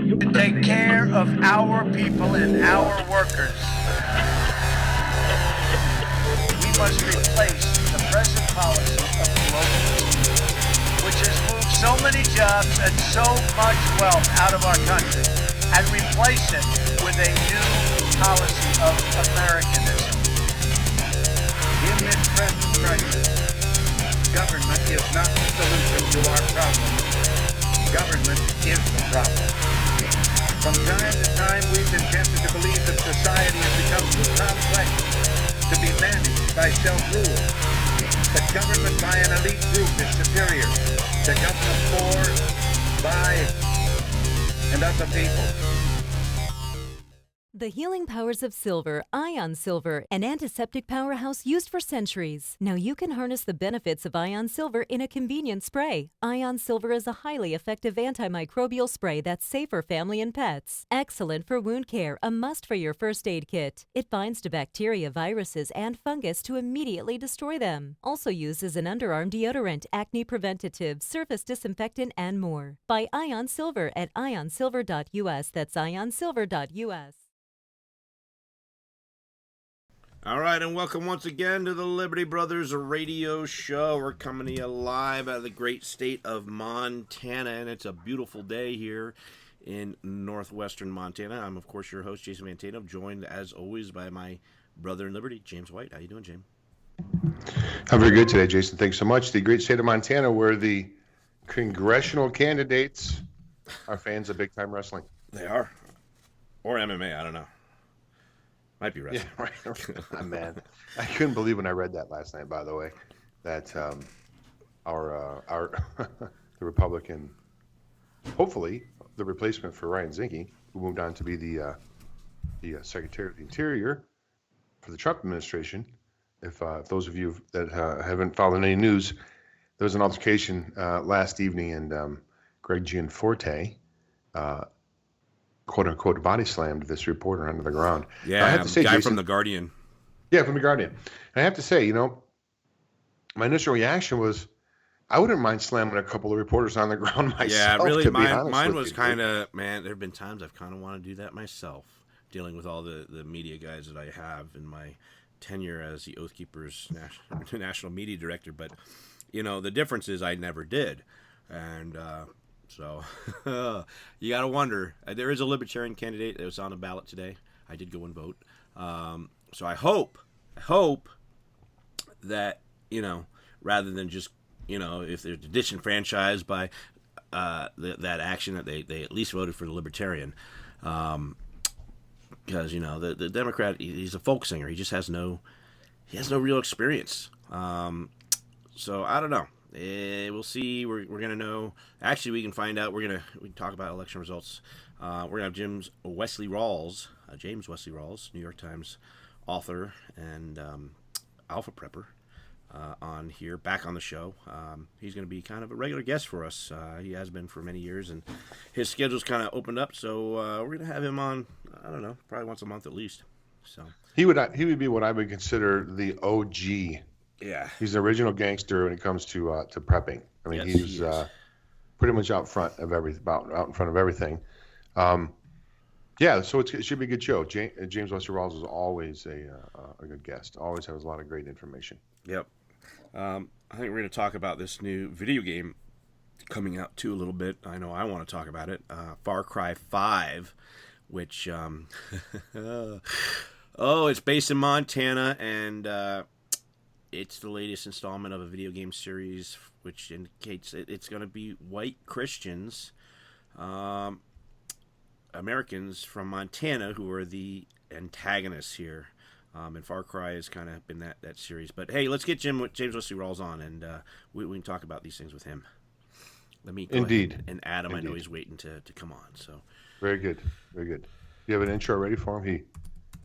to take care of our people and our workers. We must replace the present policy of globalism, which has moved so many jobs and so much wealth out of our country, and replace it with a new policy of Americanism. In this present crisis, government is not the solution to our problem. Government is the problem. From time to time, we've been tempted to believe that society has become too complex to be managed by self-rule, that government by an elite group is superior to government for, by, and of the people. The healing powers of silver, Ion Silver, an antiseptic powerhouse used for centuries. Now you can harness the benefits of Ion Silver in a convenient spray. Ion Silver is a highly effective antimicrobial spray that's safe for family and pets. Excellent for wound care, a must for your first aid kit. It binds to bacteria, viruses, and fungus to immediately destroy them. Also used as an underarm deodorant, acne preventative, surface disinfectant, and more. Buy Ion Silver at ionsilver.us. That's ionsilver.us. All right, and welcome once again to the Liberty Brothers radio show. We're coming to you live out of the great state of Montana, and it's a beautiful day here in northwestern Montana. I'm, of course, your host, Jason Tatenhove, joined, as always, by my brother in Liberty, James White. How you doing, James? I'm very good today, Jason. Thanks so much. The great state of Montana, where the congressional candidates are fans of big-time wrestling. They are. Or MMA, I don't know. Might be wrestling. Yeah, right. Man, I couldn't believe when I read that last night, by the way, that our the Republican, hopefully the replacement for Ryan Zinke, who moved on to be the Secretary of the Interior for the Trump administration. If those of you that haven't followed any news, there was an altercation last evening, and Greg Gianforte, quote unquote, body slammed this reporter under the ground. Yeah, I have to say, guy Jason, from The Guardian. Yeah, from The Guardian. And I have to say, my initial reaction was, I wouldn't mind slamming a couple of reporters on the ground myself. Yeah, really, to be honest mine with was you. kind of, man, there have been times I've kind of wanted to do that myself, dealing with all the media guys that I have in my tenure as the Oath Keepers national media director. But, the difference is I never did. And, so you got to wonder. There is a libertarian candidate that was on the ballot today. I did go and vote. So I hope that, rather than just, if they're disenfranchised by that action, that they at least voted for the libertarian. Because, the Democrat, he's a folk singer. He just has no real experience. So I don't know. We'll see. We're gonna know. Actually, we can find out. We can talk about election results. We're gonna have James Wesley Rawles, New York Times author and alpha prepper, on here, back on the show. He's gonna be kind of a regular guest for us. He has been for many years, and his schedule's kind of opened up. So we're gonna have him on. I don't know, probably once a month at least. So he would be what I would consider the OG. Yeah, he's an original gangster when it comes to prepping. I mean, yes, he's pretty much out in front of everything. Yeah, so it should be a good show. James Wesley Rawles is always a good guest. Always has a lot of great information. Yep. I think we're going to talk about this new video game coming out too a little bit. I know I want to talk about it. Far Cry 5, which it's based in Montana, and it's the latest installment of a video game series, which indicates it's going to be white Christians, Americans from Montana, who are the antagonists here. And Far Cry has kind of been that series. But hey, let's get James Wesley Rawles on, and we can talk about these things with him. Let me go ahead. And Adam, I know he's waiting to come on. So very good. Do you have an intro ready for him?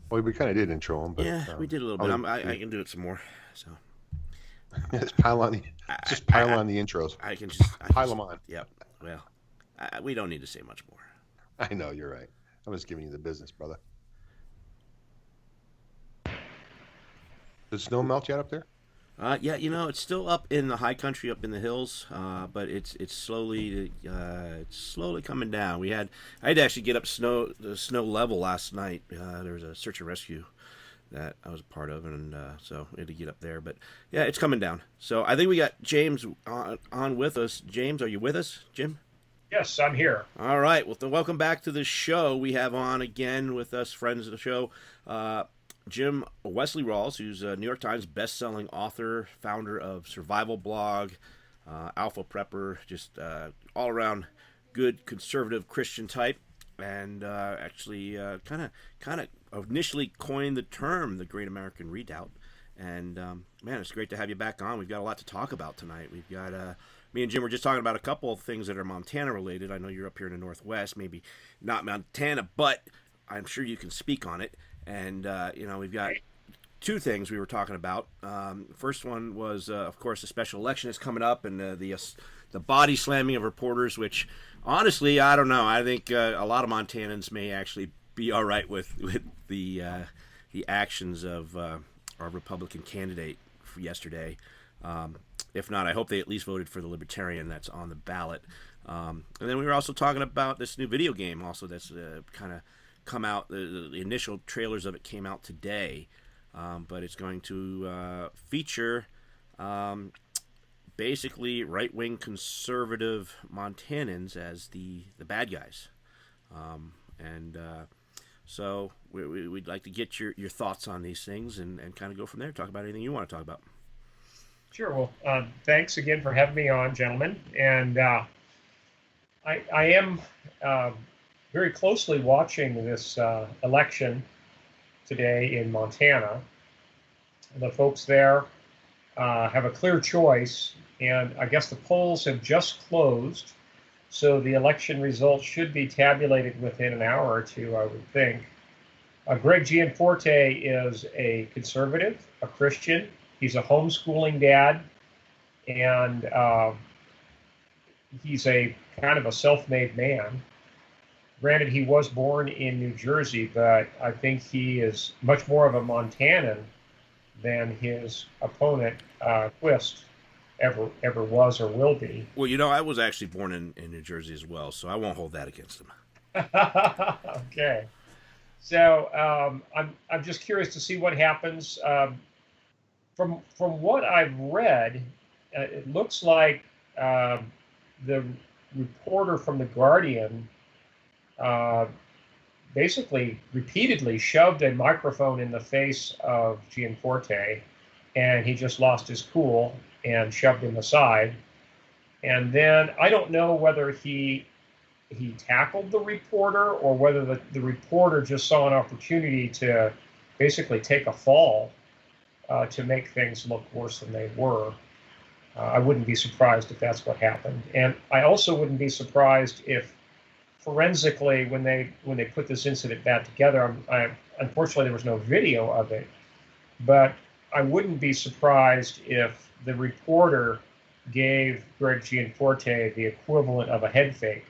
We kind of did intro him, but yeah, we did a little bit. I can do it some more. So just pile on the intros. I can just pile them on. Yep. Well, we don't need to say much more. I know, you're right. I'm just giving you the business, brother. Does snow melt yet up there? Yeah, it's still up in the high country, up in the hills, but it's slowly coming down. I had to actually get up the snow level last night. There was a search and rescue that I was a part of, and so we had to get up there. But yeah, it's coming down. So I think we got James on with us. James, are you with us, Jim? Yes, I'm here. All right. Well, then welcome back to the show. We have on again with us friends of the show. Jim Wesley Rawles, who's a New York Times best-selling author, founder of Survival Blog, Alpha Prepper, just all-around good conservative Christian type, and actually kind of initially coined the term the Great American Redoubt. And man, it's great to have you back on. We've got a lot to talk about tonight. We've got me and Jim were just talking about a couple of things that are Montana related. I know you're up here in the Northwest, maybe not Montana, but I'm sure you can speak on it. And, we've got two things we were talking about. First one was, of course, the special election is coming up, and the body slamming of reporters, which, honestly, I don't know. I think a lot of Montanans may actually be all right with the actions of our Republican candidate for yesterday. If not, I hope they at least voted for the Libertarian that's on the ballot. And then we were also talking about this new video game also that's kind of come out. The initial trailers of it came out today, but it's going to feature basically right-wing conservative Montanans as the bad guys, so we'd like to get your thoughts on these things and kind of go from there. Talk about anything you want to talk about. Sure. Well, thanks again for having me on, gentlemen. And I am very closely watching this election today in Montana. The folks there have a clear choice, and I guess the polls have just closed, so the election results should be tabulated within an hour or two, I would think. Greg Gianforte is a conservative, a Christian. He's a homeschooling dad, and he's a kind of a self-made man. Granted, he was born in New Jersey, but I think he is much more of a Montanan than his opponent, Quist, ever was or will be. Well, I was actually born in New Jersey as well, so I won't hold that against him. Okay. So I'm just curious to see what happens. From what I've read, it looks like the reporter from The Guardian basically repeatedly shoved a microphone in the face of Gianforte, and he just lost his cool and shoved him aside. And then I don't know whether he tackled the reporter or whether the reporter just saw an opportunity to basically take a fall to make things look worse than they were. I wouldn't be surprised if that's what happened. And I also wouldn't be surprised if forensically, when they put this incident back together, unfortunately there was no video of it, but I wouldn't be surprised if the reporter gave Greg Gianforte the equivalent of a head fake.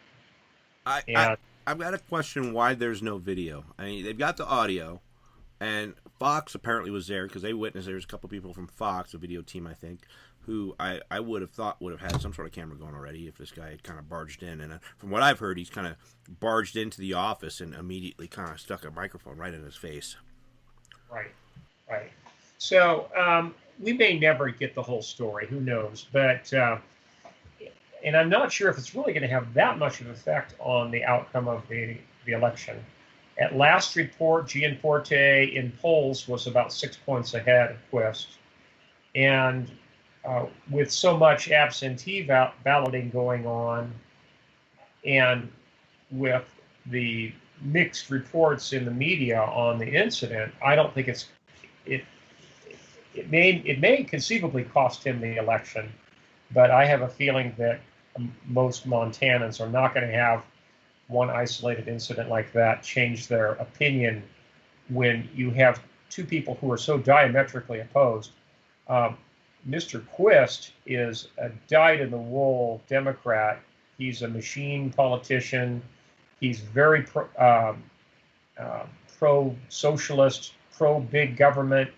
I've got a question why there's no video. I mean, they've got the audio, and Fox apparently was there because they witnessed. There's a couple people from Fox, a video team, I think, who I would have thought would have had some sort of camera going already if this guy had kind of barged in. And from what I've heard, he's kind of barged into the office and immediately kind of stuck a microphone right in his face. Right. So we may never get the whole story. Who knows? But and I'm not sure if it's really going to have that much of an effect on the outcome of the election. At last report, Gianforte in polls was about 6 points ahead of Quist. And with so much absentee balloting going on, and with the mixed reports in the media on the incident, I don't think it may conceivably cost him the election, but I have a feeling that most Montanans are not going to have one isolated incident like that change their opinion when you have two people who are so diametrically opposed. Mr. Quist is a dyed-in-the-wool Democrat. He's a machine politician. He's very pro-socialist, pro-big government.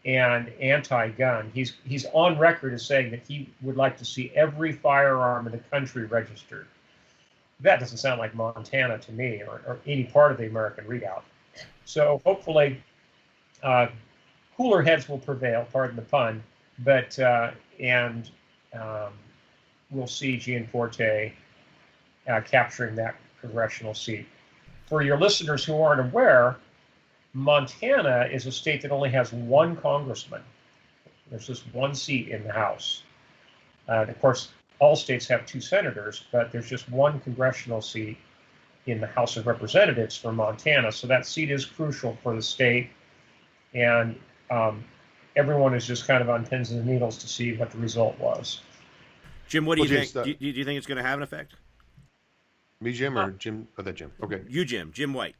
and anti-gun. He's on record as saying that he would like to see every firearm in the country registered. That doesn't sound like Montana to me, or any part of the American redoubt. So hopefully, cooler heads will prevail. Pardon the pun, but we'll see Gianforte capturing that congressional seat. For your listeners who aren't aware, Montana is a state that only has one congressman. There's just one seat in the House. Of course, all states have 2 senators, but there's just one congressional seat in the House of Representatives for Montana. So that seat is crucial for the state. And everyone is just kind of on pins and needles to see what the result was. Jim, what do you think? Do you think it's going to have an effect? Me, Jim, or Jim? Oh, that Jim. Okay. You, Jim White.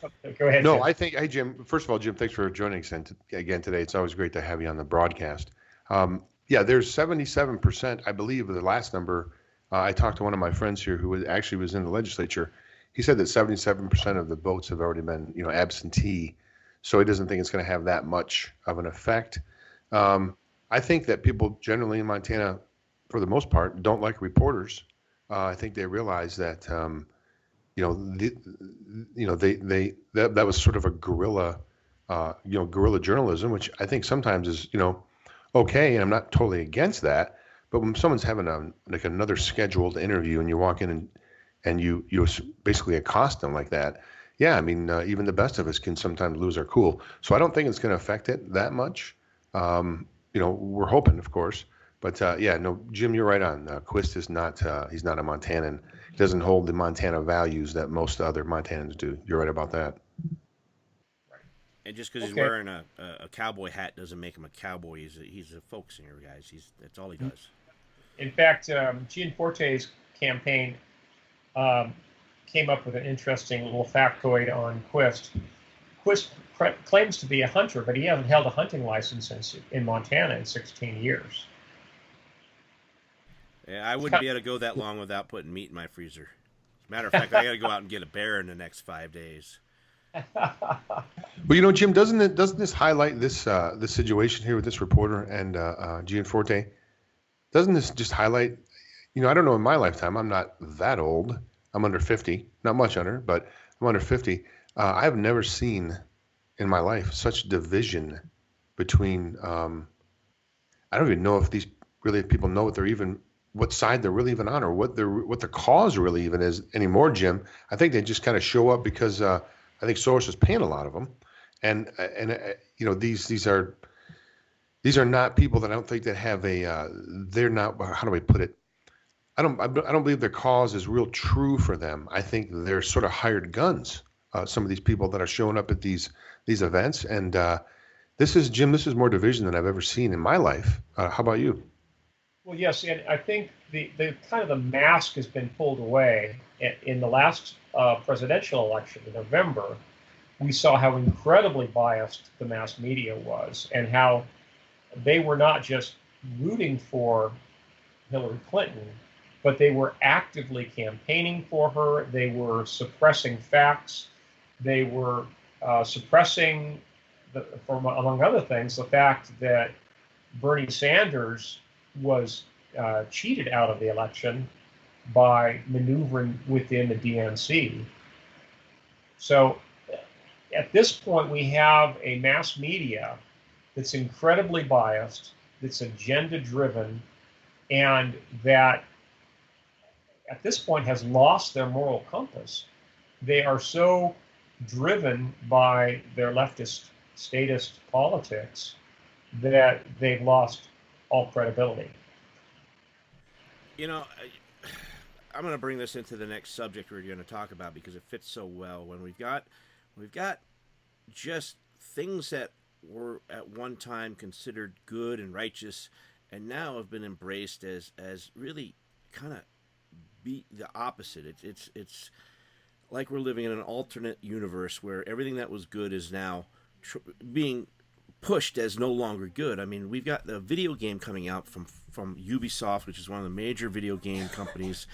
Okay, go ahead. No, Jim. I think, hey, Jim, first of all, Jim, thanks for joining us again today. It's always great to have you on the broadcast. Yeah, there's 77%, I believe, of the last number. I talked to one of my friends here who actually was in the legislature. He said that 77% of the votes have already been, absentee. So he doesn't think it's going to have that much of an effect. I think that people generally in Montana, for the most part, don't like reporters. I think they realize that, that was sort of a guerrilla, guerrilla journalism, which I think sometimes is, okay, and I'm not totally against that. But when someone's having another scheduled interview and you walk in and you basically accost them like that, yeah, I mean, even the best of us can sometimes lose our cool. So I don't think it's going to affect it that much. We're hoping, of course. But no, Jim, you're right on. Quist is not. He's not a Montanan. He doesn't hold the Montana values that most other Montanans do. You're right about that. And just because he's wearing a cowboy hat doesn't make him a cowboy. He's a folk singer, guys. That's all he does. In fact, Gianforte's campaign came up with an interesting little factoid on Quist. Quist claims to be a hunter, but he hasn't held a hunting license in Montana in 16 years. Yeah, I wouldn't be able to go that long without putting meat in my freezer. As a matter of fact, I got to go out and get a bear in the next 5 days. Well, Jim, doesn't this highlight this situation here with this reporter and Gianforte? Doesn't this just highlight? I don't know. In my lifetime, I'm not that old. I'm under 50, not much under, but I'm under 50. I've never seen in my life such division between. I don't even know if these people know what side they're really even on, or what the cause really even is anymore, Jim. I think they just kind of show up because I think Soros is paying a lot of them, and these are not people that I don't think that have they're not, how do I put it? I don't believe their cause is real true for them. I think they're sort of hired guns. Some of these people that are showing up at these events, and this is more division than I've ever seen in my life. How about you? Well, yes, and I think the kind of the mask has been pulled away. In the last presidential election in November, we saw how incredibly biased the mass media was, and how they were not just rooting for Hillary Clinton, but they were actively campaigning for her. They were suppressing facts. They were suppressing, among other things, the fact that Bernie Sanders was cheated out of the election by maneuvering within the DNC. So at this point, we have a mass media that's incredibly biased, that's agenda-driven, and that at this point has lost their moral compass. They are so driven by their leftist, statist politics that they've lost all credibility. I'm going to bring this into the next subject we're going to talk about because it fits so well. When we've got just things that were at one time considered good and righteous, and now have been embraced as really kind of be the opposite. It's like we're living in an alternate universe where everything that was good is now being pushed as no longer good. I mean, we've got the video game coming out from Ubisoft, which is one of the major video game companies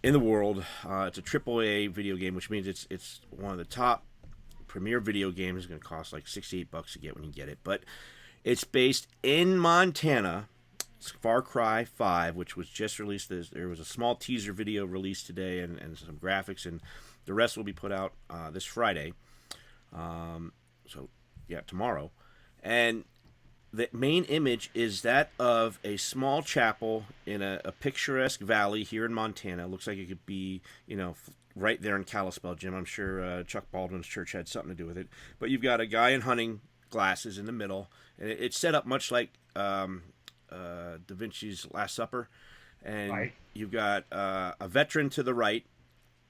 in the world. It's a AAA video game, which means it's one of the top premier video game. Is going to cost like $68 to get when you get it, but it's based in Montana. It's Far Cry 5, which was just released. There was a small teaser video released today and some graphics, and the rest will be put out this Friday. So, yeah, tomorrow. And the main image is that of a small chapel in a picturesque valley here in Montana. It looks like it could be, right there in Kalispell, Jim. I'm sure Chuck Baldwin's church had something to do with it. But you've got a guy in hunting glasses in the middle, and it's set up much like Da Vinci's Last Supper. And Right. you've got a veteran to the right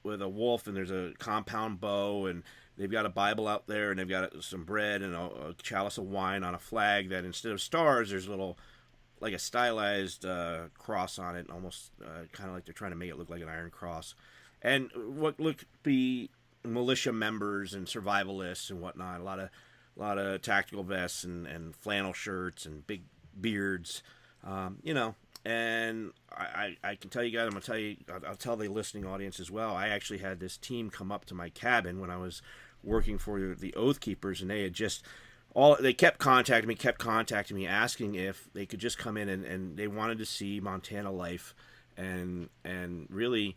with a wolf, and there's a compound bow, and they've got a Bible out there, and they've got some bread and a chalice of wine on a flag that instead of stars, there's a little, like a stylized cross on it, almost kind of like they're trying to make it look like an iron cross. And what look to be militia members and survivalists and whatnot, a lot of tactical vests and flannel shirts and big beards, And I can tell you guys, I'll tell the listening audience as well. I actually had this team come up to my cabin when I was working for the Oath Keepers, and they had they kept contacting me, asking if they could just come in and they wanted to see Montana life and really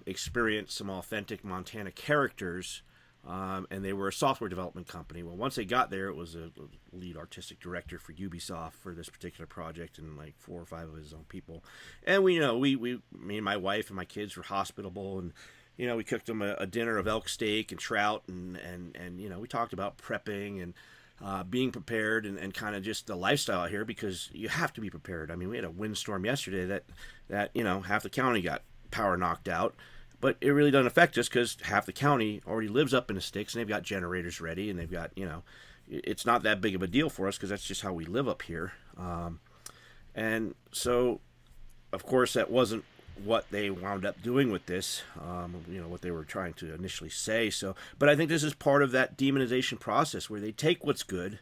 experience some authentic Montana characters. And they were a software development company. Well, once they got there, it was a lead artistic director for Ubisoft for this particular project, and like 4 or 5 of his own people. And me and my wife and my kids were hospitable, and we cooked them a dinner of elk steak and trout, and we talked about prepping and being prepared and kind of just the lifestyle out here, because you have to be prepared. I mean, we had a windstorm yesterday that half the county got power knocked out. But it really doesn't affect us because half the county already lives up in the sticks, and they've got generators ready, and they've got, it's not that big of a deal for us because that's just how we live up here. And so, of course, that wasn't what they wound up doing with this, what they were trying to initially say. But I think this is part of that demonization process where they take what's good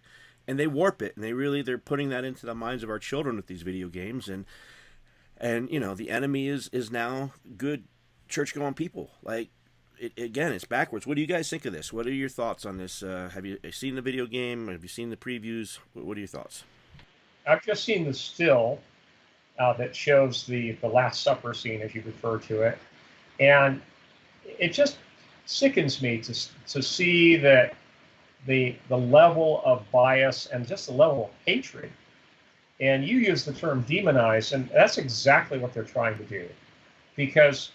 and they warp it, and they're putting that into the minds of our children with these video games. And the enemy is now good church-going people. Like, again, it's backwards. What do you guys think of this? What are your thoughts on this? Have you seen the video game? Have you seen the previews? What are your thoughts? I've just seen the still that shows the Last Supper scene, as you refer to it, and it just sickens me to see that the level of bias and just the level of hatred. And you use the term demonize, and that's exactly what they're trying to do, because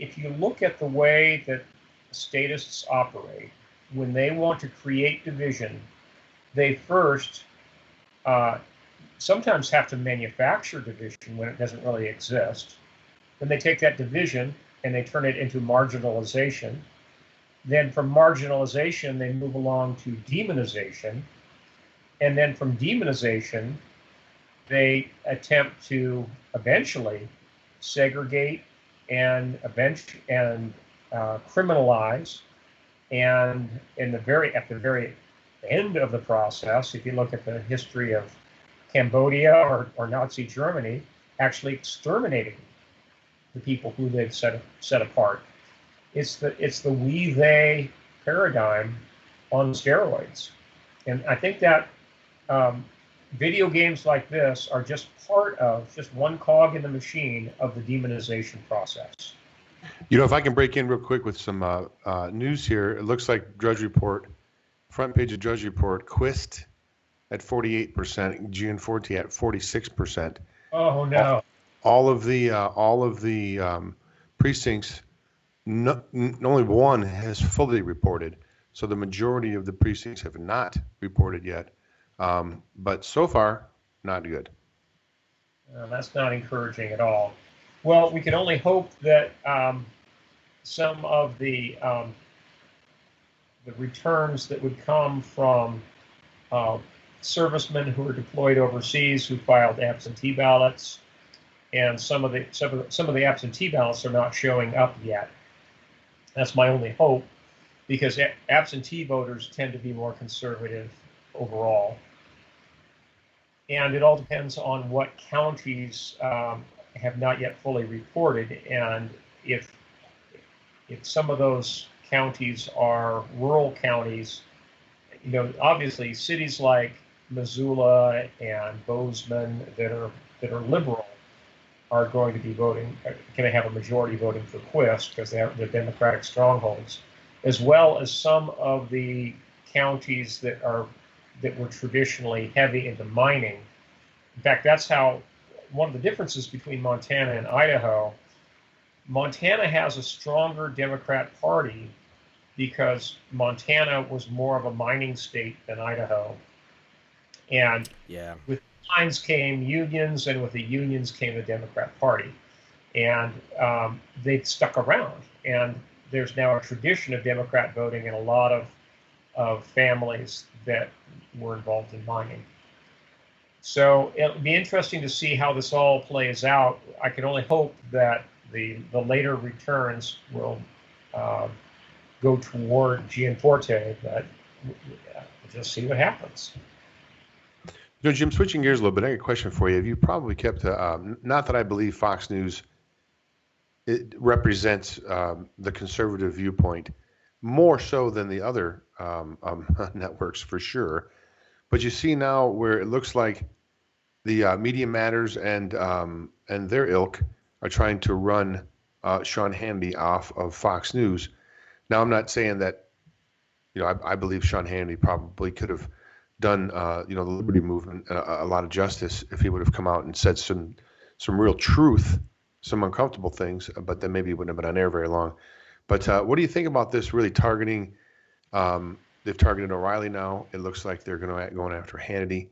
if you look at the way that statists operate, when they want to create division, they first sometimes have to manufacture division when it doesn't really exist. Then they take that division and they turn it into marginalization. Then from marginalization, they move along to demonization. And then from demonization, they attempt to eventually segregate and criminalize, and at the very end of the process, if you look at the history of Cambodia or Nazi Germany, actually exterminating the people who they've set apart. It's the we-they paradigm on steroids, and I think that video games like this are just one cog in the machine of the demonization process. If I can break in real quick with some news here, it looks like Drudge Report, front page of Drudge Report, Quist at 48%, Gianforte at 46%. Oh no! All of the precincts, only one has fully reported. So the majority of the precincts have not reported yet. But so far, not good. That's not encouraging at all. Well, we can only hope that some of the returns that would come from servicemen who are deployed overseas who filed absentee ballots, and some of the absentee ballots are not showing up yet. That's my only hope, because absentee voters tend to be more conservative overall. And it all depends on what counties have not yet fully reported. And if some of those counties are rural counties. Obviously cities like Missoula and Bozeman that are liberal are going to be going to have a majority voting for Quist because they're Democratic strongholds, as well as some of the counties that were traditionally heavy into mining. In fact, that's how one of the differences between Montana and Idaho. Montana has a stronger Democrat Party because Montana was more of a mining state than Idaho. And Yeah. with mines came unions, and with the unions came the Democrat Party. And they've stuck around. And there's now a tradition of Democrat voting in a lot of families that were involved in mining. So it'll be interesting to see how this all plays out. I can only hope that the later returns will go toward Gianforte, but we'll just see what happens. Jim, switching gears a little bit, I got a question for you. You probably kept, not that I believe Fox News it represents the conservative viewpoint more so than the other networks for sure. But you see now where it looks like the Media Matters and their ilk are trying to run Sean Hannity off of Fox News. Now, I'm not saying that, I believe Sean Hannity probably could have done, the liberty movement a lot of justice if he would have come out and said some real truth, some uncomfortable things, but then maybe he wouldn't have been on air very long. But what do you think about this really targeting? They've targeted O'Reilly now. It looks like they're going after Hannity.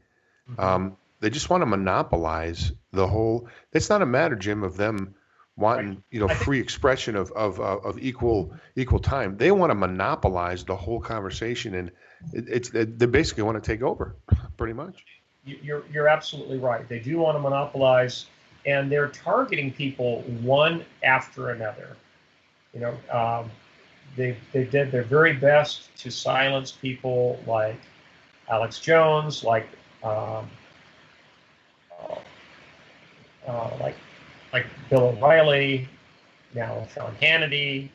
They just want to monopolize the whole. It's not a matter, Jim, of them wanting free expression of equal time. They want to monopolize the whole conversation, and they basically want to take over, pretty much. You're absolutely right. They do want to monopolize, and they're targeting people one after another. They did their very best to silence people like Alex Jones, like Bill O'Reilly, now Sean Hannity.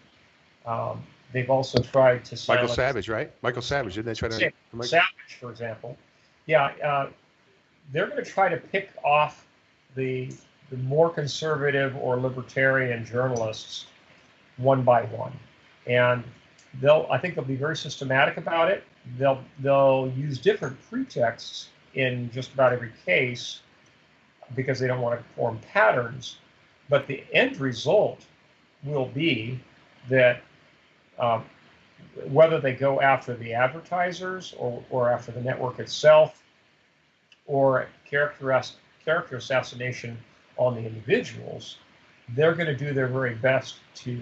They've also tried to silence Michael Savage, right? Michael Savage, didn't they try to? Savage, for example. Yeah, they're going to try to pick off the more conservative or libertarian journalists one by one, and I think they'll be very systematic about it. They'll use different pretexts in just about every case because they don't want to form patterns. But the end result will be that whether they go after the advertisers or after the network itself, or character assassination on the individuals, they're going to do their very best to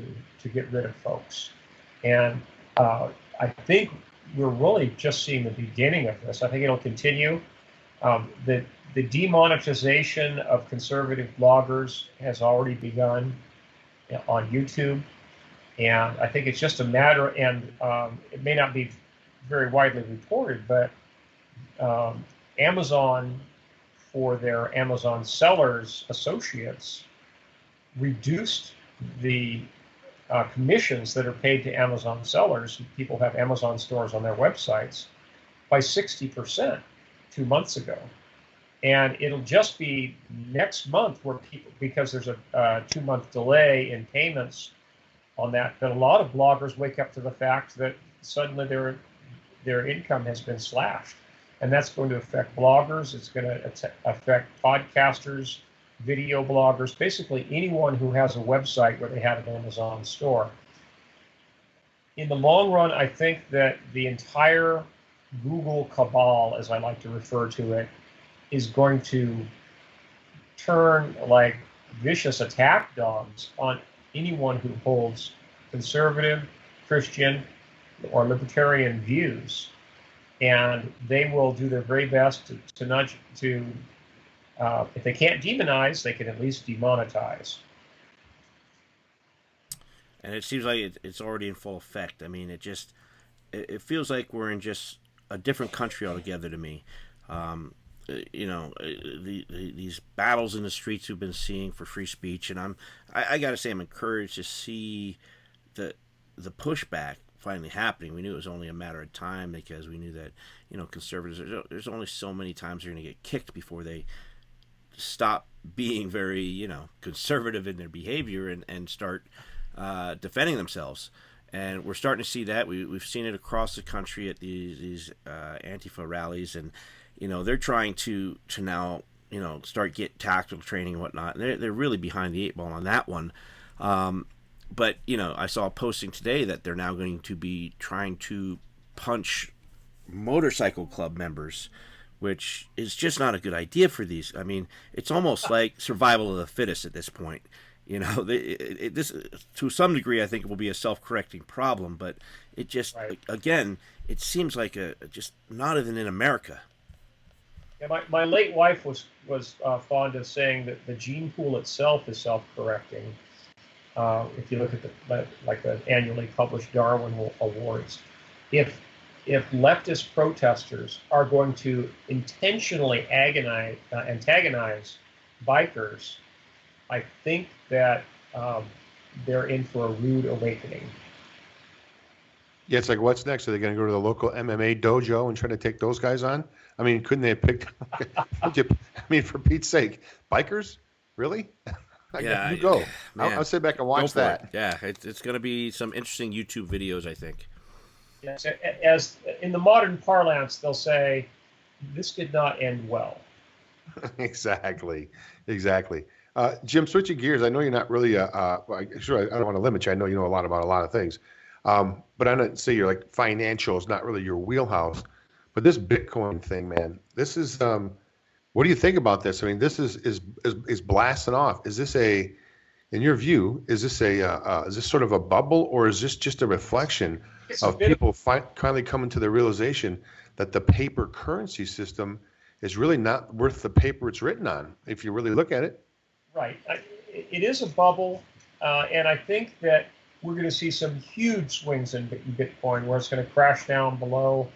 get rid of folks. And I think we're really just seeing the beginning of this. I think it'll continue. The demonetization of conservative bloggers has already begun on YouTube. And I think it's just a matter, and it may not be very widely reported, but Amazon, for their Amazon sellers associates, reduced the commissions that are paid to Amazon sellers. People have Amazon stores on their websites by 60% 2 months ago. And it'll just be next month where people, because there's a 2-month delay in payments on that a lot of bloggers wake up to the fact that suddenly their income has been slashed. And that's going to affect bloggers. It's going to affect podcasters, video bloggers, basically anyone who has a website where they have an Amazon store. In the long run, I think that the entire Google cabal, as I like to refer to it, is going to turn like vicious attack dogs on anyone who holds conservative, Christian, or libertarian views. And they will do their very best to nudge to, if they can't demonize, they can at least demonetize. And it seems like it's already in full effect. I mean, it feels like we're in just a different country altogether to me. These battles in the streets we've been seeing for free speech, and I got to say I'm encouraged to see the pushback finally happening. We knew it was only a matter of time because we knew that, conservatives, there's only so many times they're going to get kicked before they stop being very, conservative in their behavior and start defending themselves. And we're starting to see that. We've seen it across the country at these Antifa rallies, and they're trying to now start get tactical training and whatnot. And they're really behind the eight ball on that one. But I saw a posting today that they're now going to be trying to punch motorcycle club members, which is just not a good idea for these. I mean, it's almost like survival of the fittest at this point. This to some degree, I think it will be a self-correcting problem, but it just, again, it seems like just not even in America. Yeah, my late wife was fond of saying that the gene pool itself is self-correcting. If you look at the annually published Darwin Awards, if leftist protesters are going to intentionally antagonize bikers, I think that they're in for a rude awakening. Yeah, it's like, what's next? Are they going to go to the local MMA dojo and try to take those guys on? I mean, couldn't they have picked? For Pete's sake, bikers, really? Yeah, you go. I'll sit back and watch that. Yeah, it's going to be some interesting YouTube videos, I think. Yes, as in the modern parlance, they'll say, "This did not end well." Exactly. Jim, switching gears, I know you're not really sure. I don't want to limit you. I know you know a lot about a lot of things, but I don't say you're like financial is not really your wheelhouse. But this Bitcoin thing, man, this is. What do you think about this? I mean, this is blasting off. Is this in your view, is this sort of a bubble, or is this just a reflection of people finally coming to the realization that the paper currency system is really not worth the paper it's written on, if you really look at it? Right. It is a bubble, and I think that we're going to see some huge swings in Bitcoin, where it's going to crash down below,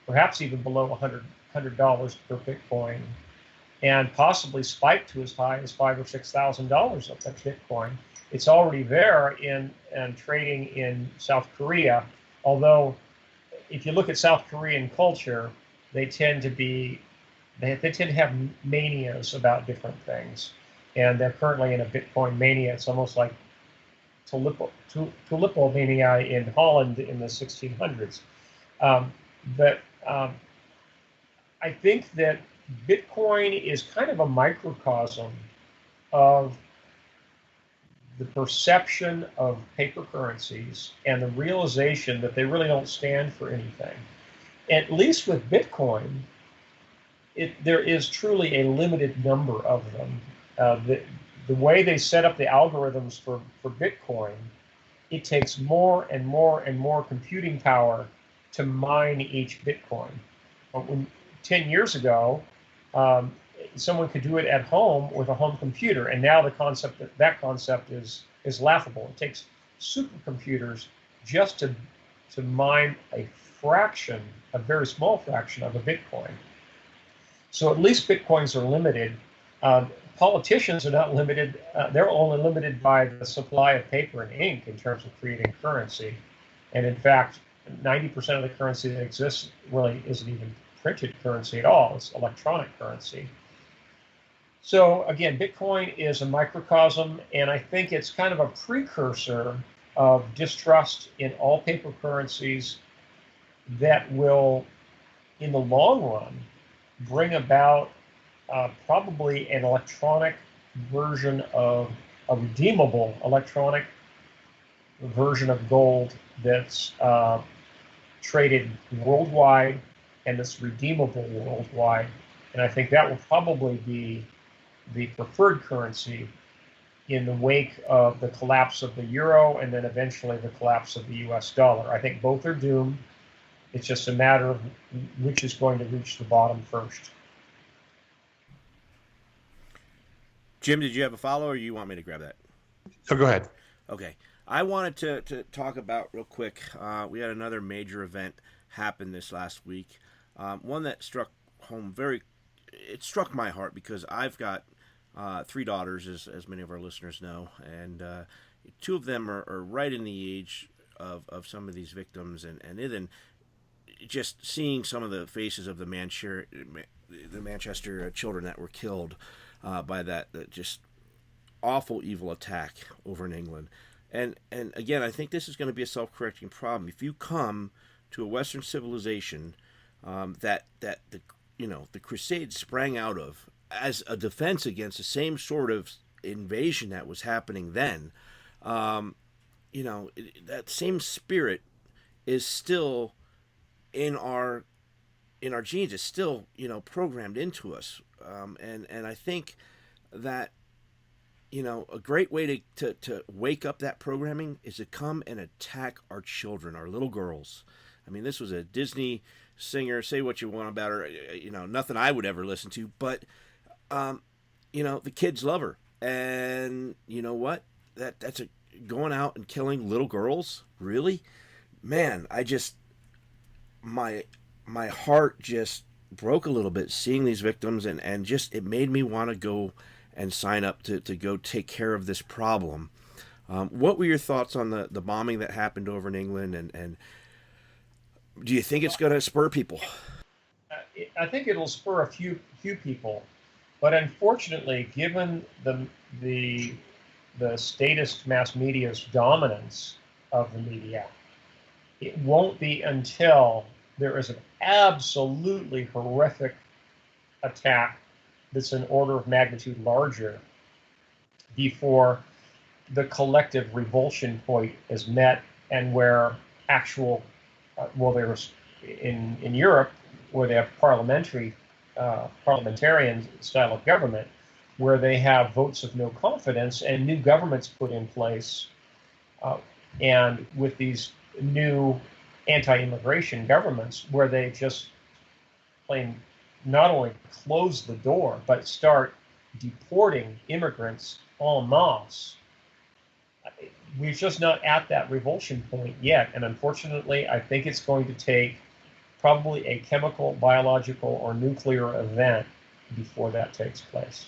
perhaps even below $100 per Bitcoin, and possibly spike to as high as $5,000 or $6,000 of that Bitcoin. It's already there in trading in South Korea. Although, if you look at South Korean culture, they tend to have manias about different things, and they're currently in a Bitcoin mania. It's almost like tulipomania in Holland in the 1600s. But I think that Bitcoin is kind of a microcosm of the perception of paper currencies and the realization that they really don't stand for anything. At least with Bitcoin, there is truly a limited number of them. The way they set up the algorithms for Bitcoin, it takes more and more and more computing power to mine each Bitcoin. 10 years ago, someone could do it at home with a home computer, and now that concept is laughable. It takes supercomputers just to mine a very small fraction of a Bitcoin. So at least Bitcoins are limited. Politicians are not limited. They're only limited by the supply of paper and ink in terms of creating currency. And in fact, 90% of the currency that exists really isn't even printed currency at all. It's electronic currency. So again, Bitcoin is a microcosm, and I think it's kind of a precursor of distrust in all paper currencies that will, in the long run, bring about probably an electronic version of a redeemable electronic version of gold that's traded worldwide and that's redeemable worldwide. And I think that will probably be the preferred currency in the wake of the collapse of the euro and then eventually the collapse of the US dollar. I think both are doomed. It's just a matter of which is going to reach the bottom first. Jim, did you have a follow, or you want me to grab that? Oh, go ahead. Okay. I wanted to talk about real quick. We had another major event happen this last week. One that struck home it struck my heart because I've got 3 daughters, as many of our listeners know, and 2 of them are right in the age of some of these victims, and then just seeing some of the faces of the Manchester children that were killed by that just awful, evil attack over in England. And again, I think this is going to be a self-correcting problem. If you come to a Western civilization that the Crusades sprang out of as a defense against the same sort of invasion that was happening then, that same spirit is still in our genes. It's still programmed into us, and I think that a great way to wake up that programming is to come and attack our children, our little girls. I mean, this was a Disney singer. Say what you want about her, nothing I would ever listen to, but the kids love her, and you know what? That's going out and killing little girls. Really, man, my heart just broke a little bit seeing these victims, and just it made me want to go and sign up to go take care of this problem. What were your thoughts on the bombing that happened over in England, and do you think it's going to spur people? I think it'll spur a few people, but unfortunately, given the statist mass media's dominance of the media, it won't be until there is an absolutely horrific attack that's an order of magnitude larger before the collective revulsion point is met, and where actual, there's in Europe where they have parliamentarian style of government, where they have votes of no confidence and new governments put in place, and with these new anti-immigration governments where they just plain not only close the door, but start deporting immigrants en masse. We're just not at that revulsion point yet. And unfortunately, I think it's going to take probably a chemical, biological, or nuclear event before that takes place.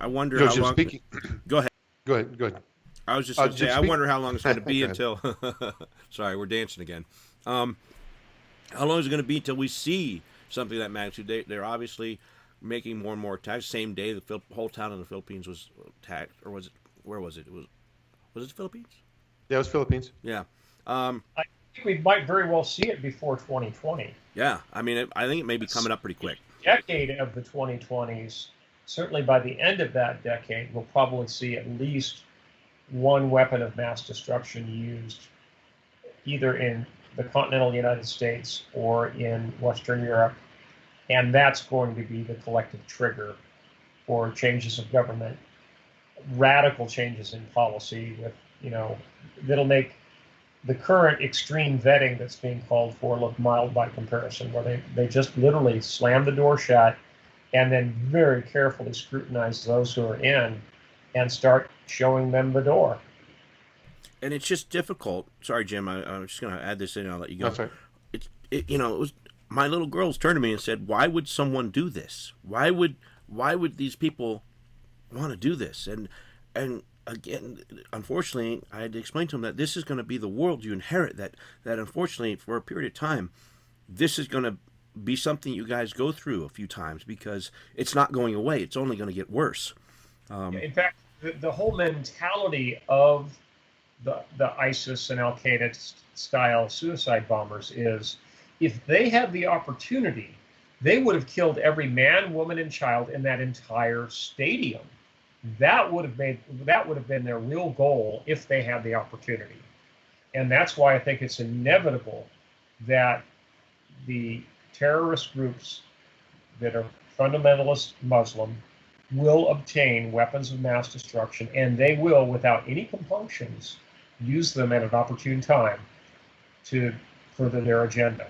I wonder how long... Go ahead. Go ahead. I was just going to say, I wonder how long it's going to be until... Sorry, we're dancing again. How long is it going to be until we see something of that magnitude? They're obviously making more and more attacks. Same day, the whole town in the Philippines was attacked. Or was it... Where was it? Was it the Philippines? Yeah, it was Philippines. Yeah. I think we might very well see it before 2020. Yeah, I mean, I think it may be coming up pretty quick. Decade of the 2020s, certainly by the end of that decade, we'll probably see at least one weapon of mass destruction used either in the continental United States or in Western Europe. And that's going to be the collective trigger for changes of government, radical changes in policy with, that'll make the current extreme vetting that's being called for look mild by comparison, where they just literally slam the door shut and then very carefully scrutinize those who are in and start showing them the door. And it's just difficult. Sorry, Jim, I'm just going to add this in and I'll let you go. That's right. It was my little girls turned to me and said, why would someone do this? Why would these people want to do this? And again, unfortunately, I had to explain to them that this is going to be the world you inherit, that unfortunately, for a period of time, this is going to be something you guys go through a few times, because it's not going away. It's only going to get worse. In fact, the whole mentality of the ISIS and Al-Qaeda style suicide bombers is, if they had the opportunity, they would have killed every man, woman, and child in that entire stadium. That would have been their real goal if they had the opportunity. And that's why I think it's inevitable that the terrorist groups that are fundamentalist Muslim will obtain weapons of mass destruction, and they will, without any compunctions, use them at an opportune time to further their agenda.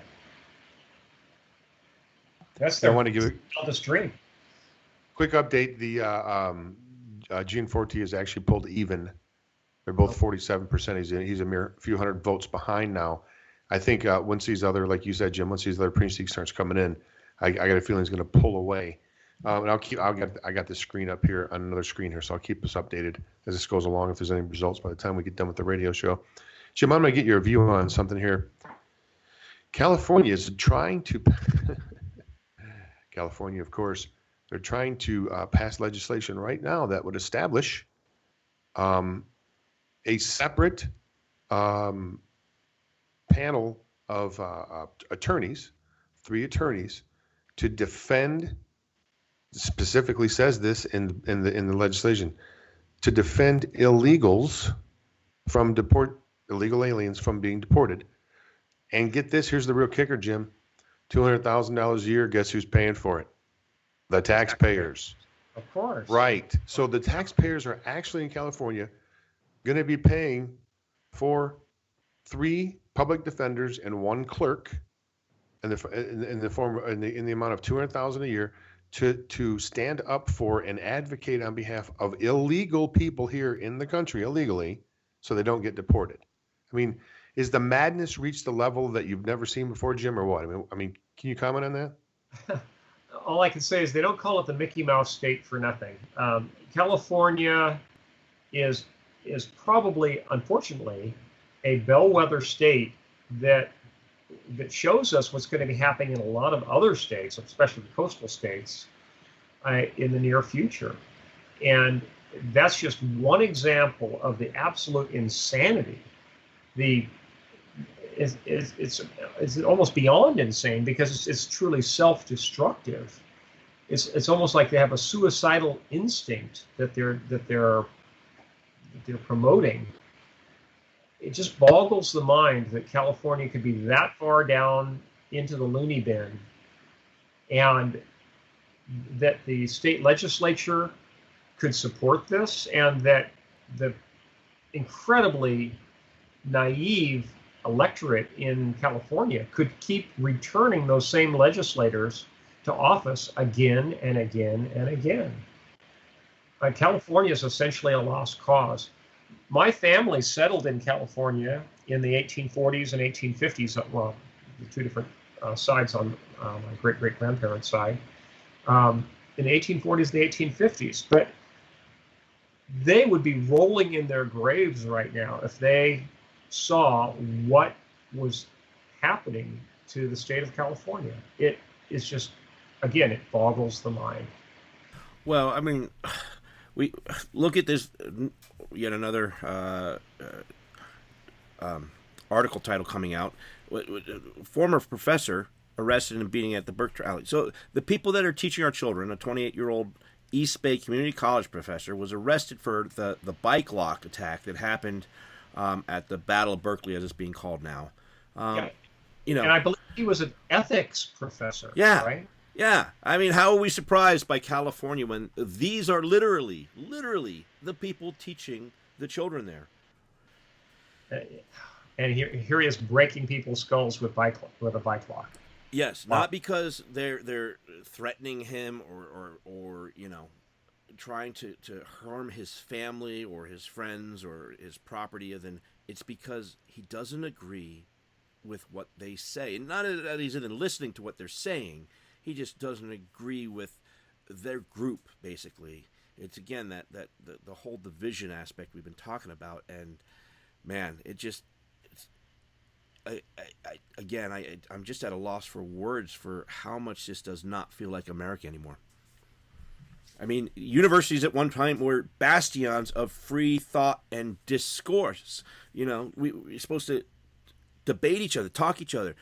That's their wildest dream. Quick update: the Gianforte is actually pulled even. They're both 47%. He's a mere few hundred votes behind now. I think once these other, like you said, Jim, once these other precincts starts coming in, I got a feeling he's going to pull away. And I got this screen up here on another screen here, so I'll keep us updated as this goes along if there's any results by the time we get done with the radio show. Jim, I'm going to get your view on something here. California is trying to, California, of course, they're trying to pass legislation right now that would establish a separate panel of attorneys, 3 attorneys, to defend. Specifically says this in the legislation, to defend illegals from illegal aliens from being deported. And get this, here's the real kicker, Jim. $200,000 a year. Guess who's paying for it? The taxpayers. Of course. Right. So the taxpayers are actually in California going to be paying for 3 public defenders and 1 clerk in the amount of $200,000 a year to stand up for and advocate on behalf of illegal people here in the country illegally, so they don't get deported. I mean, is the madness reached the level that you've never seen before, Jim, or what? I mean, can you comment on that? All I can say is they don't call it the Mickey Mouse state for nothing. California is probably, unfortunately, a bellwether state that shows us what's going to be happening in a lot of other states, especially the coastal states, in the near future. And that's just one example of the absolute insanity. It's almost beyond insane, because it's truly self-destructive. It's almost like they have a suicidal instinct that they're promoting. It just boggles the mind that California could be that far down into the loony bin, and that the state legislature could support this, and that the incredibly naive electorate in California could keep returning those same legislators to office again and again and again. California is essentially a lost cause. My family settled in California in the 1840s and 1850s. Well, the 2 different sides on my great-great-grandparents' side. In the 1840s, the 1850s. But they would be rolling in their graves right now if they saw what was happening to the state of California. It is just, again, it boggles the mind. Well, I mean, we look at this, yet another article title coming out. Former professor arrested and beating at the Berkeley Alley. So the people that are teaching our children, a 28-year-old East Bay Community College professor, was arrested for the bike lock attack that happened at the Battle of Berkeley, as it's being called now. You know, and I believe he was an ethics professor. Yeah. Right? Yeah. I mean, how are we surprised by California when these are literally the people teaching the children there? And here he is breaking people's skulls with a bike lock. Yes, not because they're threatening him or you know, trying to harm his family or his friends or his property. Then it's because he doesn't agree with what they say. And not that he's even listening to what they're saying. He just doesn't agree with their group, basically. It's, again, that the whole division aspect we've been talking about. And, man, it just... I'm just at a loss for words for how much this does not feel like America anymore. I mean, universities at one time were bastions of free thought and discourse. You know, we're supposed to debate each other, talk each other,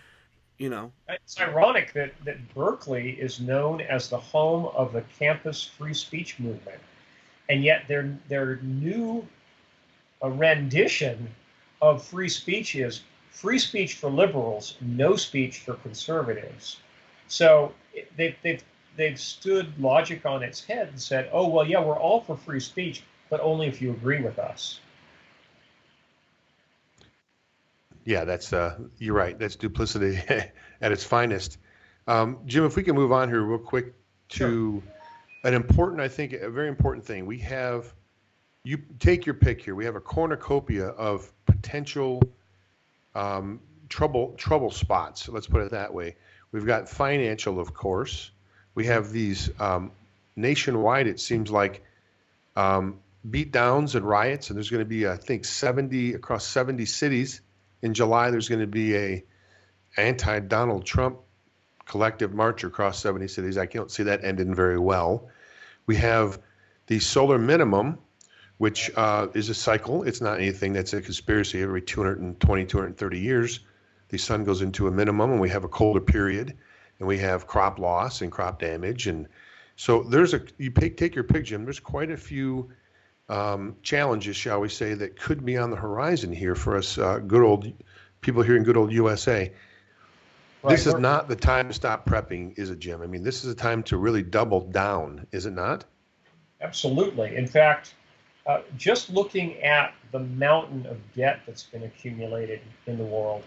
you know. It's ironic that Berkeley is known as the home of the campus free speech movement, and yet their new rendition of free speech is free speech for liberals, no speech for conservatives. So they've stood logic on its head and said, oh, well, yeah, we're all for free speech, but only if you agree with us. Yeah, that's you're right. That's duplicity at its finest. Jim, if we can move on here real quick to an important, I think, a very important thing. We have, you take your pick here. We have a cornucopia of potential trouble spots. Let's put it that way. We've got financial, of course. We have these nationwide. It seems like beat downs and riots, and there's going to be, I think, 70 across 70 cities. In July, there's going to be a anti-Donald Trump collective march across 70 cities. I can't see that ending very well. We have the solar minimum, which is a cycle. It's not anything that's a conspiracy. Every 220, 230 years, the sun goes into a minimum, and we have a colder period, and we have crop loss and crop damage. And so take your pick, Jim. There's quite a few challenges, shall we say, that could be on the horizon here for us good old people here in good old USA. Right. This is not the time to stop prepping, is it, Jim? I mean, this is a time to really double down, is it not? Absolutely. In fact, just looking at the mountain of debt that's been accumulated in the world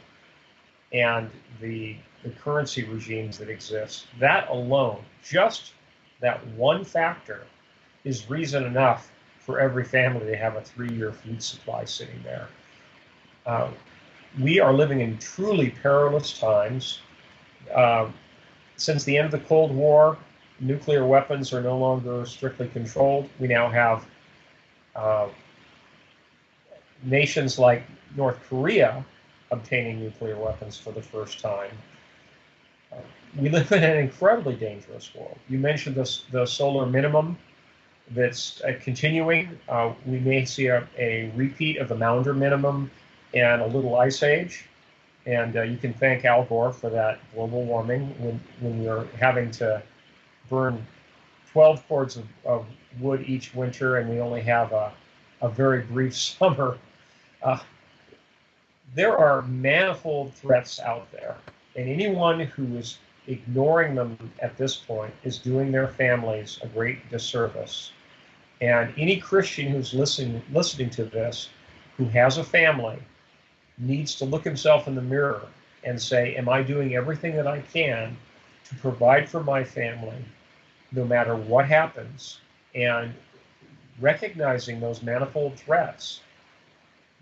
and the currency regimes that exist, that alone, just that one factor, is reason enough for every family to have a 3-year food supply sitting there. We are living in truly perilous times. Since the end of the Cold War, nuclear weapons are no longer strictly controlled. We now have nations like North Korea obtaining nuclear weapons for the first time. We live in an incredibly dangerous world. You mentioned the solar minimum that's continuing. We may see a repeat of the Maunder minimum and a little ice age. And you can thank Al Gore for that global warming when you're having to burn 12 cords of wood each winter and we only have a very brief summer. There are manifold threats out there, and anyone who is ignoring them at this point is doing their families a great disservice. And any Christian who's listening to this, who has a family, needs to look himself in the mirror and say, am I doing everything that I can to provide for my family, no matter what happens? And recognizing those manifold threats,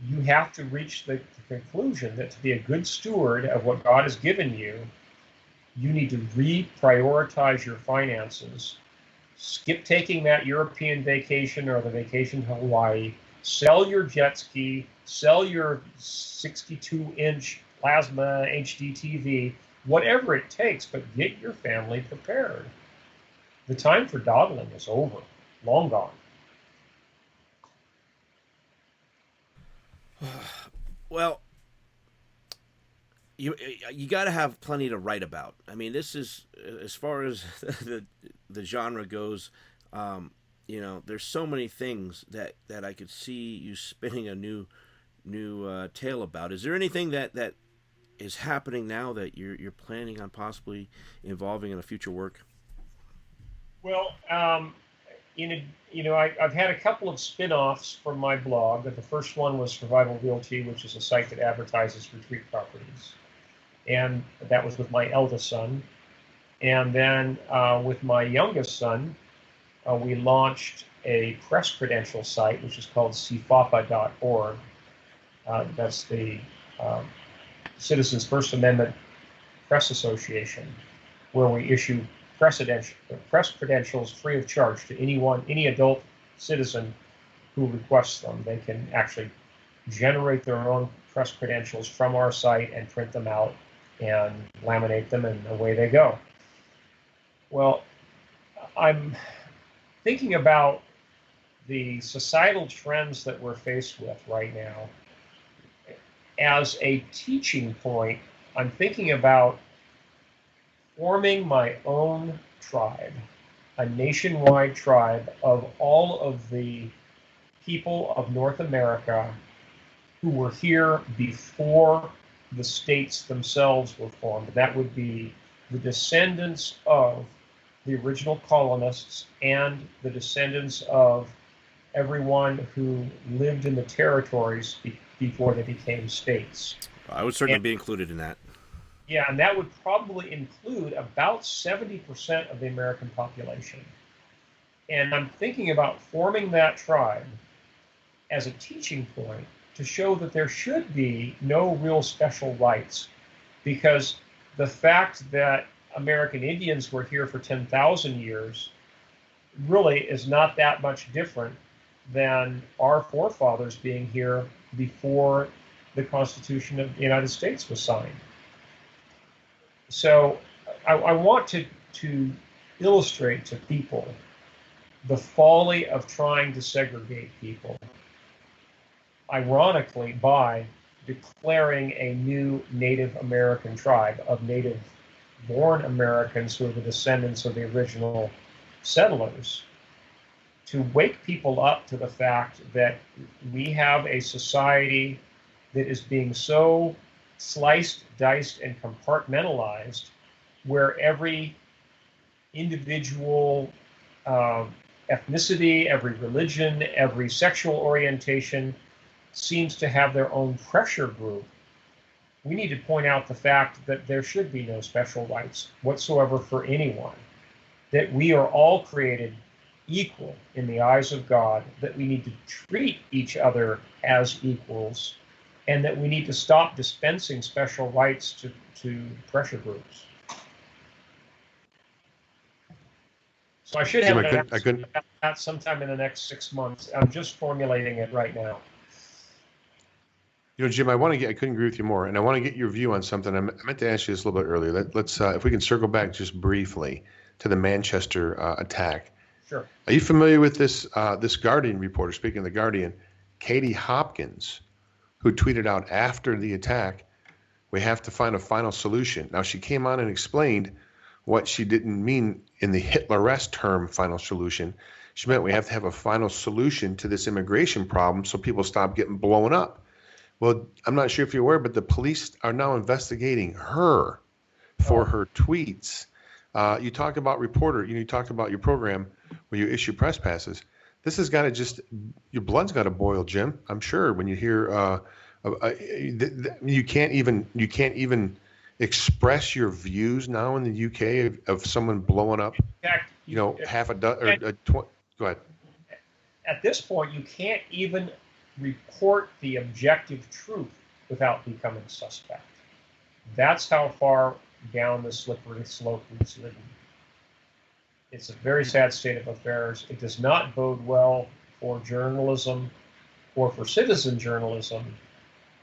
you have to reach the conclusion that to be a good steward of what God has given you, you need to reprioritize your finances, skip taking that European vacation or the vacation to Hawaii, sell your jet ski, sell your 62-inch plasma HD TV, whatever it takes, but get your family prepared. The time for dawdling is over, long gone. Well, you got to have plenty to write about. I mean, this is, as far as the genre goes, there's so many things that I could see you spinning a new tale about. Is there anything that is happening now that you're planning on possibly involving in a future work? Well, I've had a couple of spin-offs from my blog. The first one was Survival Realty, which is a site that advertises retreat properties. And that was with my eldest son. And then with my youngest son, we launched a press credential site, which is called cfapa.org. That's the Citizens First Amendment Press Association, where we issue press credentials free of charge to any adult citizen who requests them. They can actually generate their own press credentials from our site and print them out and laminate them, and away they go. Well, I'm thinking about the societal trends that we're faced with right now. As a teaching point, I'm thinking about forming my own tribe, a nationwide tribe of all of the people of North America who were here before the states themselves were formed. That would be the descendants of the original colonists and the descendants of everyone who lived in the territories before they became states. I would certainly be included in that. Yeah, and that would probably include about 70% of the American population. And I'm thinking about forming that tribe as a teaching point to show that there should be no real special rights, because the fact that American Indians were here for 10,000 years really is not that much different than our forefathers being here before the Constitution of the United States was signed. So I want to illustrate to people the folly of trying to segregate people, ironically, by declaring a new Native American tribe of native-born Americans who are the descendants of the original settlers, to wake people up to the fact that we have a society that is being so sliced, diced, and compartmentalized, where every individual ethnicity, every religion, every sexual orientation seems to have their own pressure group. We need to point out the fact that there should be no special rights whatsoever for anyone, that we are all created equal in the eyes of God, that we need to treat each other as equals, and that we need to stop dispensing special rights to pressure groups. So I should have Jim, an announcement about that sometime in the next 6 months. I'm just formulating it right now. You know, Jim, I couldn't agree with you more, and I want to get your view on something. I meant to ask you this a little bit earlier. Let's, if we can circle back just briefly to the Manchester attack. Sure. Are you familiar with this this Guardian reporter, speaking of the Guardian, Katie Hopkins, who tweeted out after the attack, "We have to find a final solution." Now, she came on and explained what she didn't mean in the Hitler-esque term final solution. She meant we have to have a final solution to this immigration problem so people stop getting blown up. Well, I'm not sure if you're aware, but the police are now investigating her for her tweets. You talked about reporter, you talked about your program where you issue press passes. This has got to just, your blood's got to boil, Jim. I'm sure when you hear, you can't even express your views now in the UK of someone blowing up, In fact, half a dozen, go ahead. At this point, you can't even report the objective truth without becoming suspect. That's how far down the slippery slope we've slidden. It's a very sad state of affairs. It does not bode well for journalism or for citizen journalism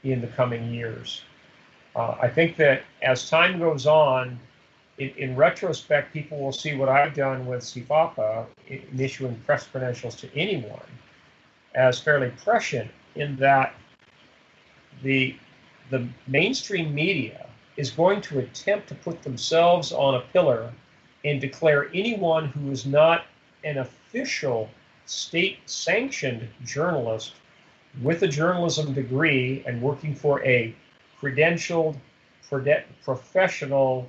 in the coming years. I think that as time goes on, in retrospect, people will see what I've done with CFAPA in issuing press credentials to anyone as fairly prescient, in that the mainstream media is going to attempt to put themselves on a pillar and declare anyone who is not an official state-sanctioned journalist with a journalism degree and working for a credentialed professional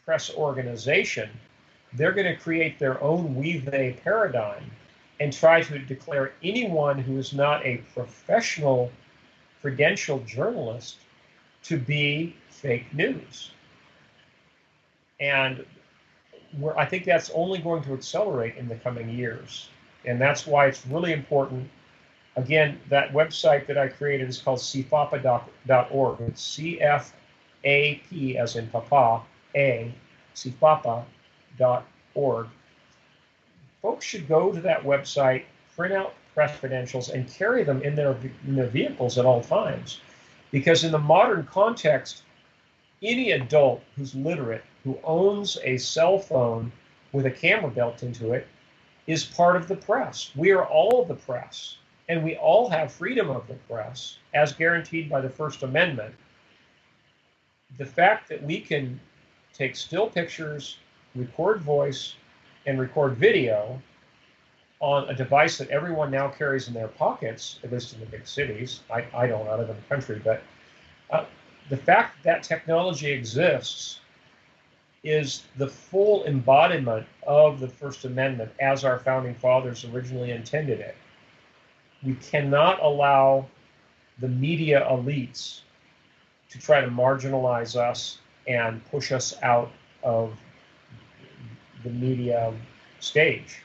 press organization. They're going to create their own we-they paradigm and try to declare anyone who is not a professional credentialed journalist to be fake news. And I think that's only going to accelerate in the coming years. And that's why it's really important. Again, that website that I created is called cfapa.org. It's C-F-A-P as in Papa, A, cfapa.org. Folks should go to that website, print out press credentials, and carry them in their vehicles at all times. Because in the modern context, any adult who's literate, who owns a cell phone with a camera built into it, is part of the press. We are all the press, and we all have freedom of the press, as guaranteed by the First Amendment. The fact that we can take still pictures, record voice, and record video on a device that everyone now carries in their pockets, at least in the big cities. I don't, I live in the country, but the fact that technology exists is the full embodiment of the First Amendment as our founding fathers originally intended it. We cannot allow the media elites to try to marginalize us and push us out of the media stage.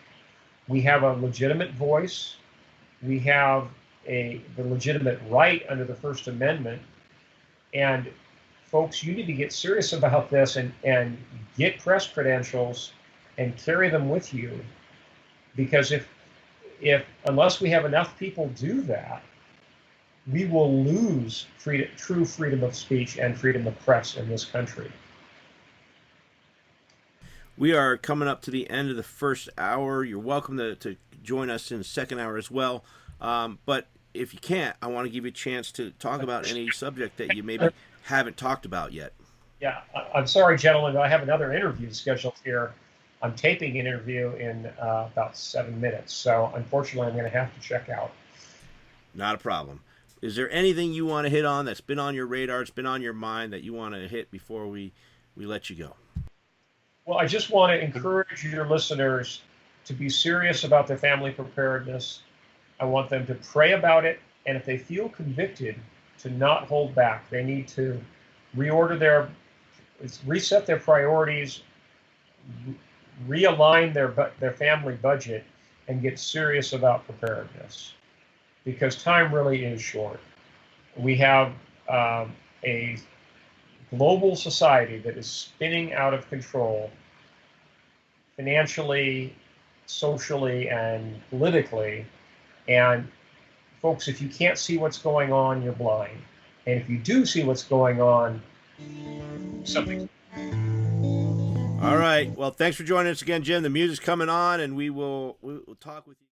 We have a legitimate voice. We have the legitimate right under the First Amendment. And folks, you need to get serious about this and get press credentials and carry them with you, because if unless we have enough people do that, we will lose true freedom of speech and freedom of press in this country. We are coming up to the end of the first hour. You're welcome to join us in the second hour as well. But if you can't, I want to give you a chance to talk about any subject that you maybe haven't talked about yet. Yeah, I'm sorry, gentlemen, but I have another interview scheduled here. I'm taping an interview in about 7 minutes, so unfortunately I'm going to have to check out. Not a problem. Is there anything you want to hit on that's been on your radar, it's been on your mind that you want to hit before we let you go? Well, I just want to encourage your listeners to be serious about their family preparedness. I want them to pray about it, and if they feel convicted, to not hold back. They need to reset their priorities, realign their family budget, and get serious about preparedness, because time really is short. We have a global society that is spinning out of control financially, socially, and politically. And folks, if you can't see what's going on, you're blind. And if you do see what's going on, something. All right. Well, thanks for joining us again, Jim. The music's coming on, and we'll talk with you.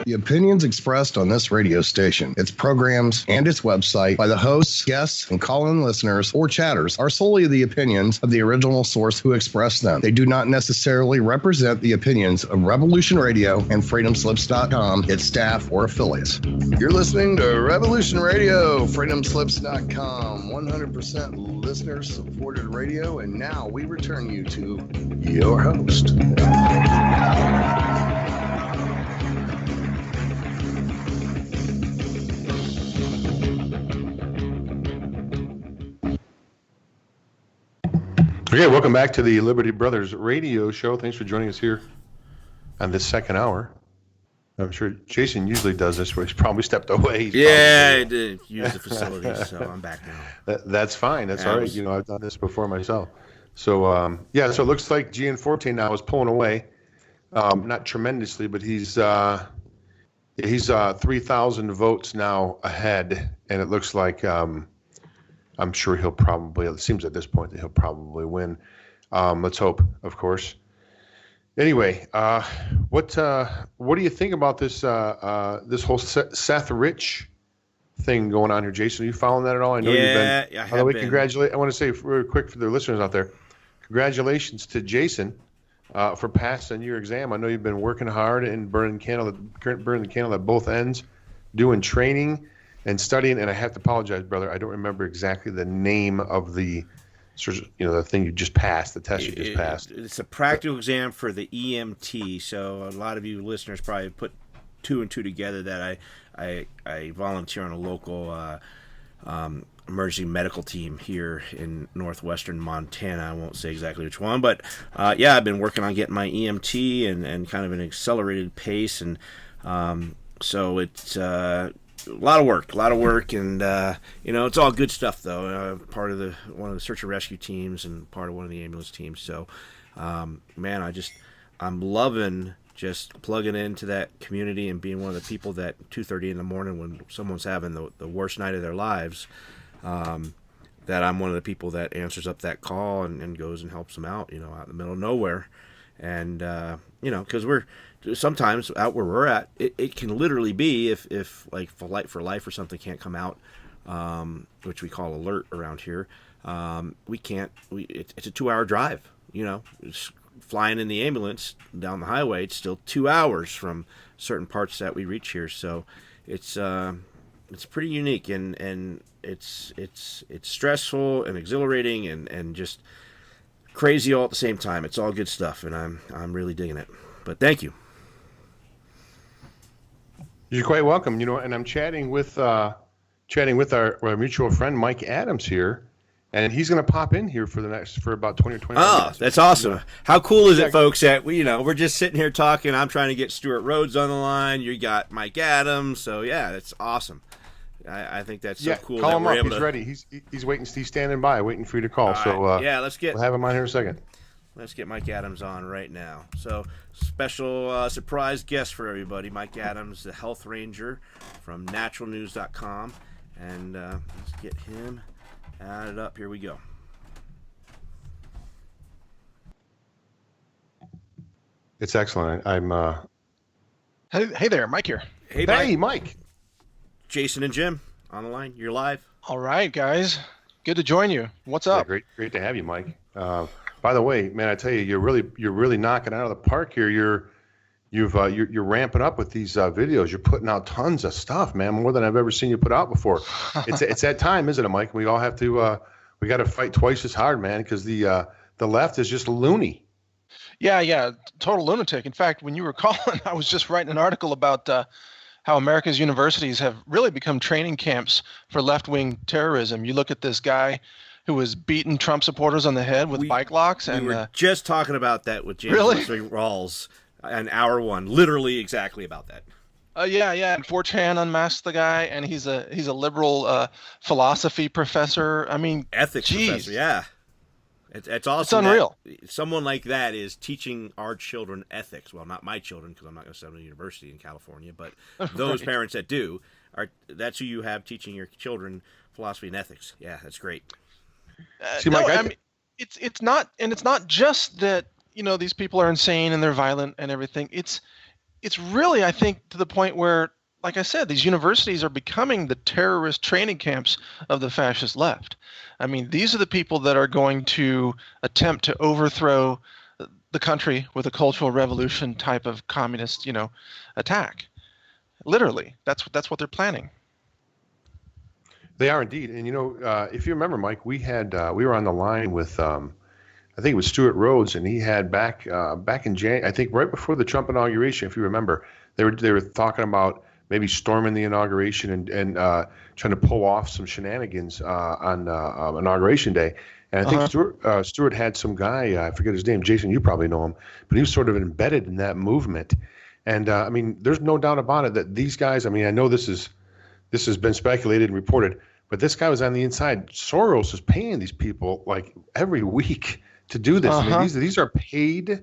The opinions expressed on this radio station, its programs, and its website by the hosts, guests, and call-in listeners or chatters are solely the opinions of the original source who expressed them. They do not necessarily represent the opinions of Revolution Radio and FreedomSlips.com, its staff, or affiliates. You're listening to Revolution Radio, FreedomSlips.com, 100% listener-supported radio, and now we return you to your host. Okay, welcome back to the Liberty Brothers radio show. Thanks for joining us here on this second hour. I'm sure Jason usually does this, but he's probably stepped away. I did use the facilities, so I'm back now. That's fine. That's all right. I've done this before myself. So, so it looks like Gianforte now is pulling away. Not tremendously, but he's 3,000 votes now ahead, and it looks like I'm sure he'll probably, it seems at this point that he'll probably win. Let's hope, of course. Anyway, what do you think about this this whole Seth Rich thing going on here, Jason? Are you following that at all? I know you've been. Yeah, I by the way, been. I want to say real quick for the listeners out there, congratulations to Jason for passing your exam. I know you've been working hard and burning the candle at both ends, doing training and studying. And I have to apologize, brother. I don't remember exactly the name of the thing you just passed, the test you just passed. It's a practical exam for the EMT. So a lot of you listeners probably put two and two together that I volunteer on a local emergency medical team here in northwestern Montana. I won't say exactly which one, but I've been working on getting my EMT and kind of an accelerated pace. And so it's a lot of work, and it's all good stuff though. Part of one of the search and rescue teams and part of one of the ambulance teams. So, man, I'm loving just plugging into that community and being one of the people that 2:30 in the morning when someone's having the worst night of their lives, that I'm one of the people that answers up that call and goes and helps them out, out in the middle of nowhere. And, because we're sometimes out where we're at, it can literally be if like Flight for Life or something can't come out, which we call alert around here. It's a 2-hour drive, it's flying in the ambulance down the highway. It's still 2 hours from certain parts that we reach here. So it's pretty unique and it's stressful and exhilarating and just crazy all at the same time. It's all good stuff, and I'm really digging it. But thank you. You're quite welcome. And I'm chatting with our mutual friend Mike Adams here, and he's going to pop in here for about 20 or 20 minutes. That's awesome. How cool is it, folks, that we're just sitting here talking. I'm trying to get Stuart Rhodes on the line. You got Mike Adams. So yeah, that's awesome. I think that's Yeah, so cool call that him we're up. able He's to. ready. He's waiting. He's standing by, waiting for you to call. All So right. Yeah, let's get we'll have him on here in a second. Let's get Mike Adams on right now. So, special surprise guest for everybody. Mike Adams, the health ranger from naturalnews.com. And let's get him added up. Here we go. It's excellent. I'm. Hey there, Mike here. Hey, Mike. Hey, Mike. Jason and Jim on the line. You're live. All right, guys. Good to join you. What's Yeah, up? great to have you, Mike. By the way, man, I tell you, you're really knocking out of the park here. You're ramping up with these videos. You're putting out tons of stuff, man, more than I've ever seen you put out before. It's that time, isn't it, Mike? We all have to we got to fight twice as hard, man, because the left is just loony. Yeah, total lunatic. In fact, when you were calling, I was just writing an article about how America's universities have really become training camps for left-wing terrorism. You look at this guy who was beating Trump supporters on the head with bike locks, and we were just talking about that with James Really? Wesley Rawles on hour one. Literally exactly about that. yeah, and 4chan unmasked the guy, and he's a liberal philosophy professor. I mean, Ethics geez. professor, yeah. It's awesome. It's unreal. Someone like that is teaching our children ethics. Well, not my children, because I'm not going to send them to university in California, but those Right. parents that do, that's who you have teaching your children philosophy and ethics. Yeah, that's great. See, no, Mike, I mean, it's not just that these people are insane and they're violent and everything. It's really, I think, to the point where, like I said, these universities are becoming the terrorist training camps of the fascist left. I mean, these are the people that are going to attempt to overthrow the country with a cultural revolution type of communist, attack. Literally, that's what they're planning. They are indeed, and if you remember, Mike, we were on the line with I think it was Stuart Rhodes, and he had back in January, I think right before the Trump inauguration, if you remember, they were talking about maybe storming the inauguration and trying to pull off some shenanigans on inauguration day. And I think Stuart had some guy, I forget his name, Jason, you probably know him, but he was sort of embedded in that movement. And I mean, there's no doubt about it that these guys, I mean, I know this has been speculated and reported, but this guy was on the inside. Soros is paying these people like every week to do this. I mean, these are paid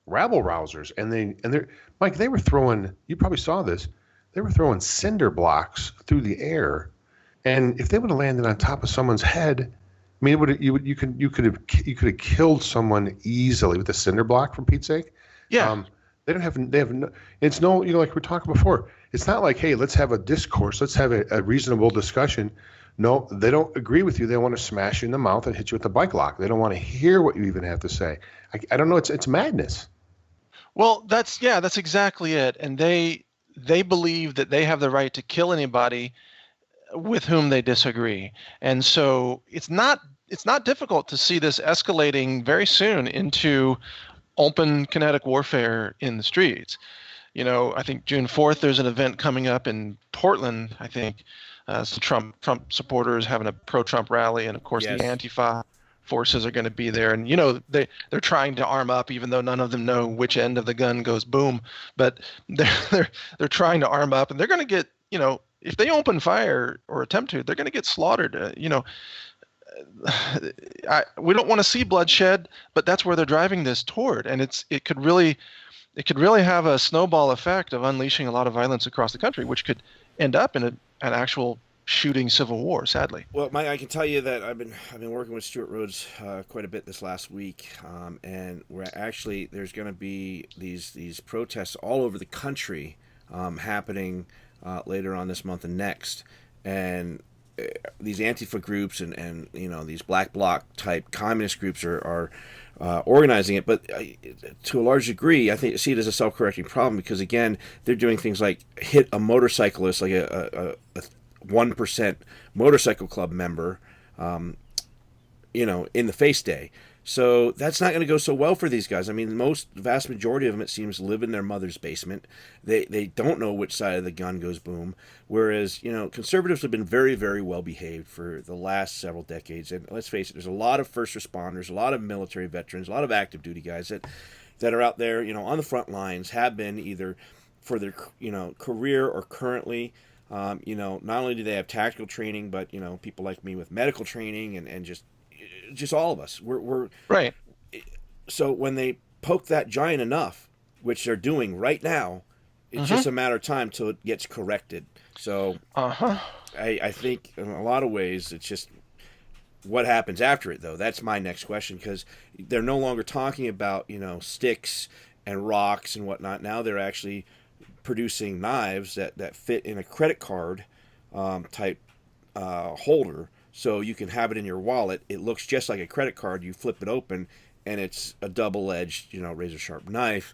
rabble rousers, and they're Mike. They were throwing. You probably saw this. They were throwing cinder blocks through the air, and if they would have landed on top of someone's head, I mean, you could have killed someone easily with a cinder block, for Pete's sake. Yeah. They have no. It's no. Like we were talking before. It's not like, hey, let's have a discourse. Let's have a reasonable discussion. No, they don't agree with you. They want to smash you in the mouth and hit you with the bike lock. They don't want to hear what you even have to say. I don't know. It's madness. Well, that's exactly it. And they believe that they have the right to kill anybody with whom they disagree. And so it's not difficult to see this escalating very soon into open kinetic warfare in the streets. I think June 4th, there's an event coming up in Portland, I think. Some Trump supporters having a pro-Trump rally, and of course Yes. the Antifa forces are going to be there. And they're trying to arm up, even though none of them know which end of the gun goes boom. But they're trying to arm up, and they're going to get if they open fire or attempt to, they're going to get slaughtered. We don't want to see bloodshed, but that's where they're driving this toward, and it could really have a snowball effect of unleashing a lot of violence across the country, which could end up in an actual shooting civil war, sadly. Well, Mike, I can tell you that I've been working with Stuart Rhodes quite a bit this last week, and there's going to be these protests all over the country happening later on this month and next, and these Antifa groups and these black bloc type communist groups are organizing it, but to a large degree, I see it as a self-correcting problem because again, they're doing things like hit a motorcyclist, like a 1% motorcycle club member, in the face day. So that's not going to go so well for these guys. I mean, the vast majority of them, it seems, live in their mother's basement. They don't know which side of the gun goes boom. Whereas, conservatives have been very, very well behaved for the last several decades. And let's face it, there's a lot of first responders, a lot of military veterans, a lot of active duty guys that are out there, on the front lines, have been either for their, career or currently Not only do they have tactical training, but people like me with medical training and just all of us. We're Right. so when they poke that giant enough, which they're doing right now, it's Mm-hmm. just a matter of time till it gets corrected. So I think in a lot of ways it's just what happens after it, though. That's my next question, because they're no longer talking about sticks and rocks and whatnot. Now they're actually producing knives that fit in a credit card type holder, so you can have it in your wallet. It looks just like a credit card. You flip it open, and it's a double-edged, razor sharp knife.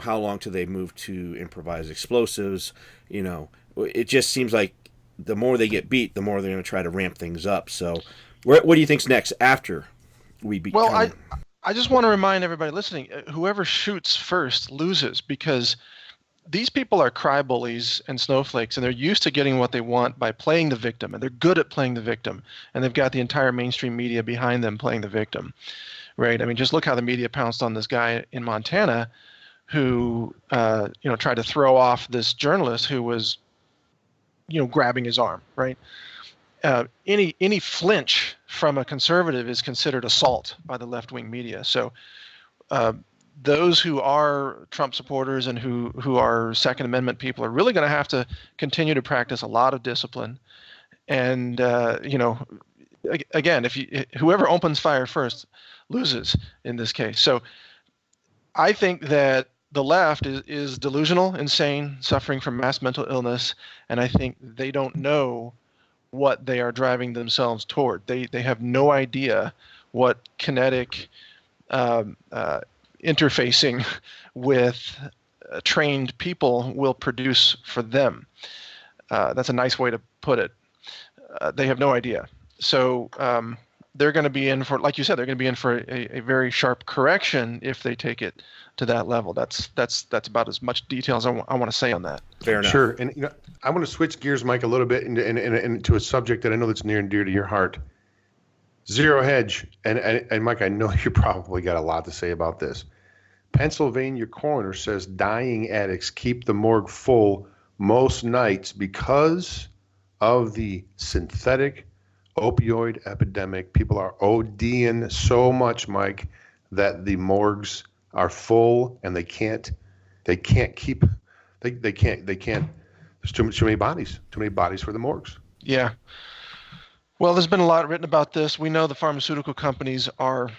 How long till they move to improvised explosives? It just seems like the more they get beat, the more they're going to try to ramp things up. So, what do you think's next after we beat? Well, I just want to remind everybody listening: whoever shoots first loses, because these people are cry bullies and snowflakes, and they're used to getting what they want by playing the victim, and they're good at playing the victim, and they've got the entire mainstream media behind them playing the victim, right? I mean, just look how the media pounced on this guy in Montana who, tried to throw off this journalist who was, grabbing his arm, right? Any flinch from a conservative is considered assault by the left-wing media. So those who are Trump supporters and who are Second Amendment people are really going to have to continue to practice a lot of discipline. And again, whoever opens fire first loses in this case. So I think that the left is delusional, insane, suffering from mass mental illness, and I think they don't know what they are driving themselves toward. They have no idea what kinetic interfacing with trained people will produce for them. That's a nice way to put it. They have no idea. So they're going to be in for, like you said, they're going to be in for a very sharp correction if they take it to that level. That's about as much detail as I want to say on that. Fair enough. Sure. And I want to switch gears, Mike, a little bit into a subject that I know that's near and dear to your heart. Zero hedge. And Mike, I know you probably got a lot to say about this. Pennsylvania coroner says dying addicts keep the morgue full most nights because of the synthetic opioid epidemic. People are ODing so much, Mike, that the morgues are full and they can't keep. There's too many bodies for the morgues. Yeah. Well, there's been a lot written about this. We know the pharmaceutical companies are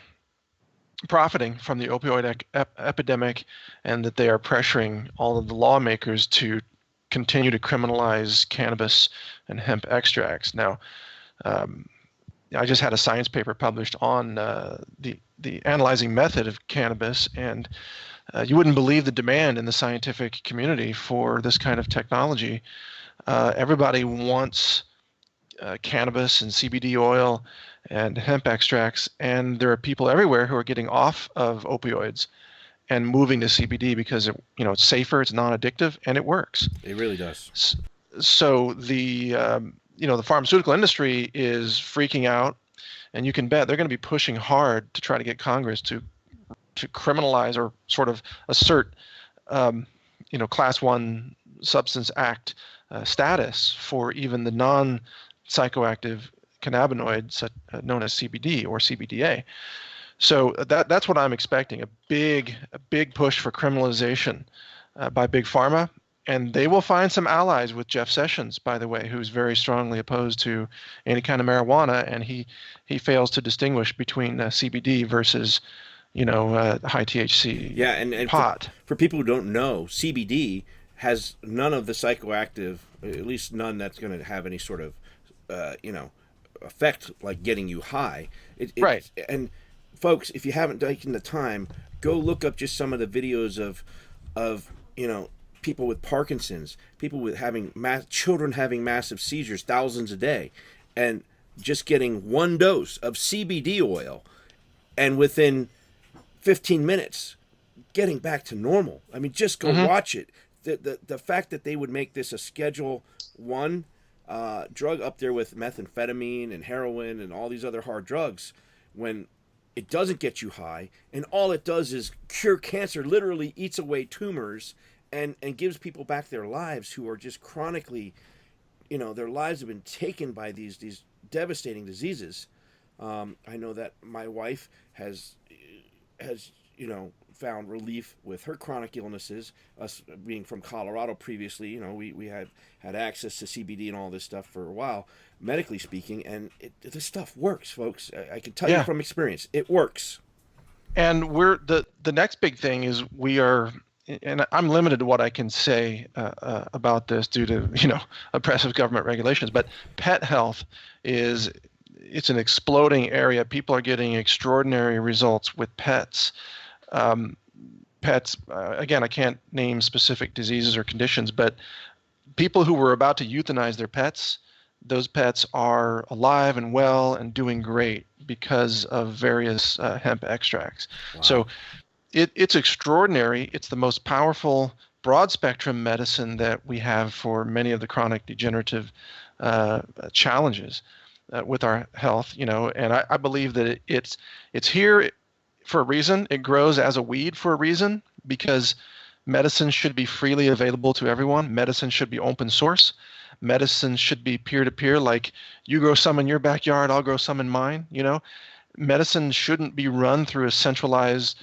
profiting from the opioid epidemic, and that they are pressuring all of the lawmakers to continue to criminalize cannabis and hemp extracts. Now, I just had a science paper published on the analyzing method of cannabis, and you wouldn't believe the demand in the scientific community for this kind of technology. Everybody wants cannabis and CBD oil and hemp extracts, and there are people everywhere who are getting off of opioids and moving to CBD because it's safer, it's non-addictive, and it works. It really does. So the pharmaceutical industry is freaking out, and you can bet they're going to be pushing hard to try to get Congress to criminalize or sort of assert Class 1 Substance Act status for even the non-psychoactive cannabinoids known as CBD or CBDA. So that's what I'm expecting, a big push for criminalization by Big Pharma. And they will find some allies with Jeff Sessions, by the way, who's very strongly opposed to any kind of marijuana, and he fails to distinguish between CBD versus, high THC and pot. For people who don't know, CBD has none of the psychoactive, at least none that's going to have any sort of, effect like getting you high. Right. And folks, if you haven't taken the time, go look up just some of the videos of people with Parkinson's, people with children having massive seizures, thousands a day, and just getting one dose of CBD oil, and within 15 minutes, getting back to normal. I mean, just go watch it. The fact that they would make this a Schedule 1 drug up there with methamphetamine and heroin and all these other hard drugs, when it doesn't get you high, and all it does is cure cancer, literally eats away tumors, and gives people back their lives who are just chronically their lives have been taken by these devastating diseases. I know that my wife has found relief with her chronic illnesses. Us being from Colorado previously, we had access to CBD and all this stuff for a while, medically speaking, and this stuff works, folks. I can tell you from experience, it works. And we're the next big thing is we are, and I'm limited to what I can say about this due to oppressive government regulations, but pet health it's an exploding area. People are getting extraordinary results with pets. Pets, again, I can't name specific diseases or conditions, but people who were about to euthanize their pets, those pets are alive and well and doing great because of various hemp extracts. Wow. So it's extraordinary. It's the most powerful broad spectrum medicine that we have for many of the chronic degenerative challenges with our health, and I believe that it's here for a reason. It grows as a weed for a reason, because medicine should be freely available to everyone. Medicine should be open source. Medicine should be peer-to-peer, like you grow some in your backyard, I'll grow some in mine. Medicine shouldn't be run through a centralized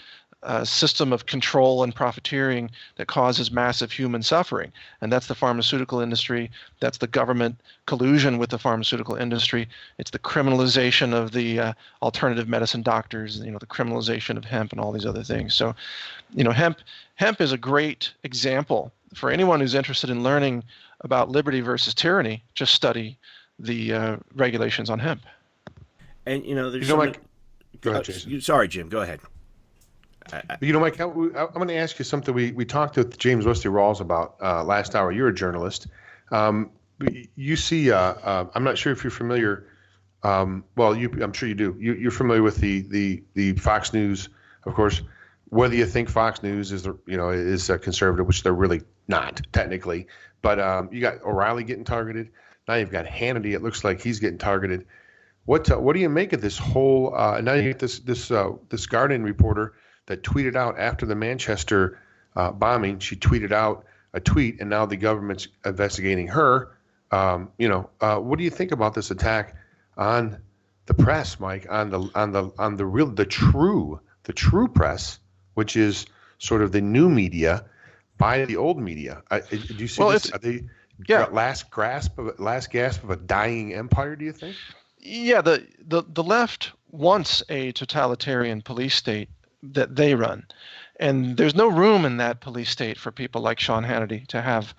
system of control and profiteering that causes massive human suffering. And that's the pharmaceutical industry. That's the government collusion with the pharmaceutical industry. It's the criminalization of the alternative medicine doctors, the criminalization of hemp and all these other things. So, hemp is a great example for anyone who's interested in learning about liberty versus tyranny. Just study the regulations on hemp. And, there's go ahead, Jason. Sorry, Jim, go ahead. Mike, I'm going to ask you something we talked with James Wesley Rawles about last hour. You're a journalist. You see, I'm not sure if you're familiar. I'm sure you do. You're familiar with the Fox News, of course. Whether you think Fox News is conservative, which they're really not technically, but you got O'Reilly getting targeted. Now you've got Hannity. It looks like he's getting targeted. What do you make of this whole? Now you get this Guardian reporter that tweeted out after the Manchester bombing. She tweeted out a tweet, and now the government's investigating her. What do you think about this attack on the press, Mike? On the true press, which is sort of the new media, by the old media. Do you see this? Are they last gasp of a dying empire? Do you think? Yeah, the left wants a totalitarian police state that they run. And there's no room in that police state for people like Sean Hannity to have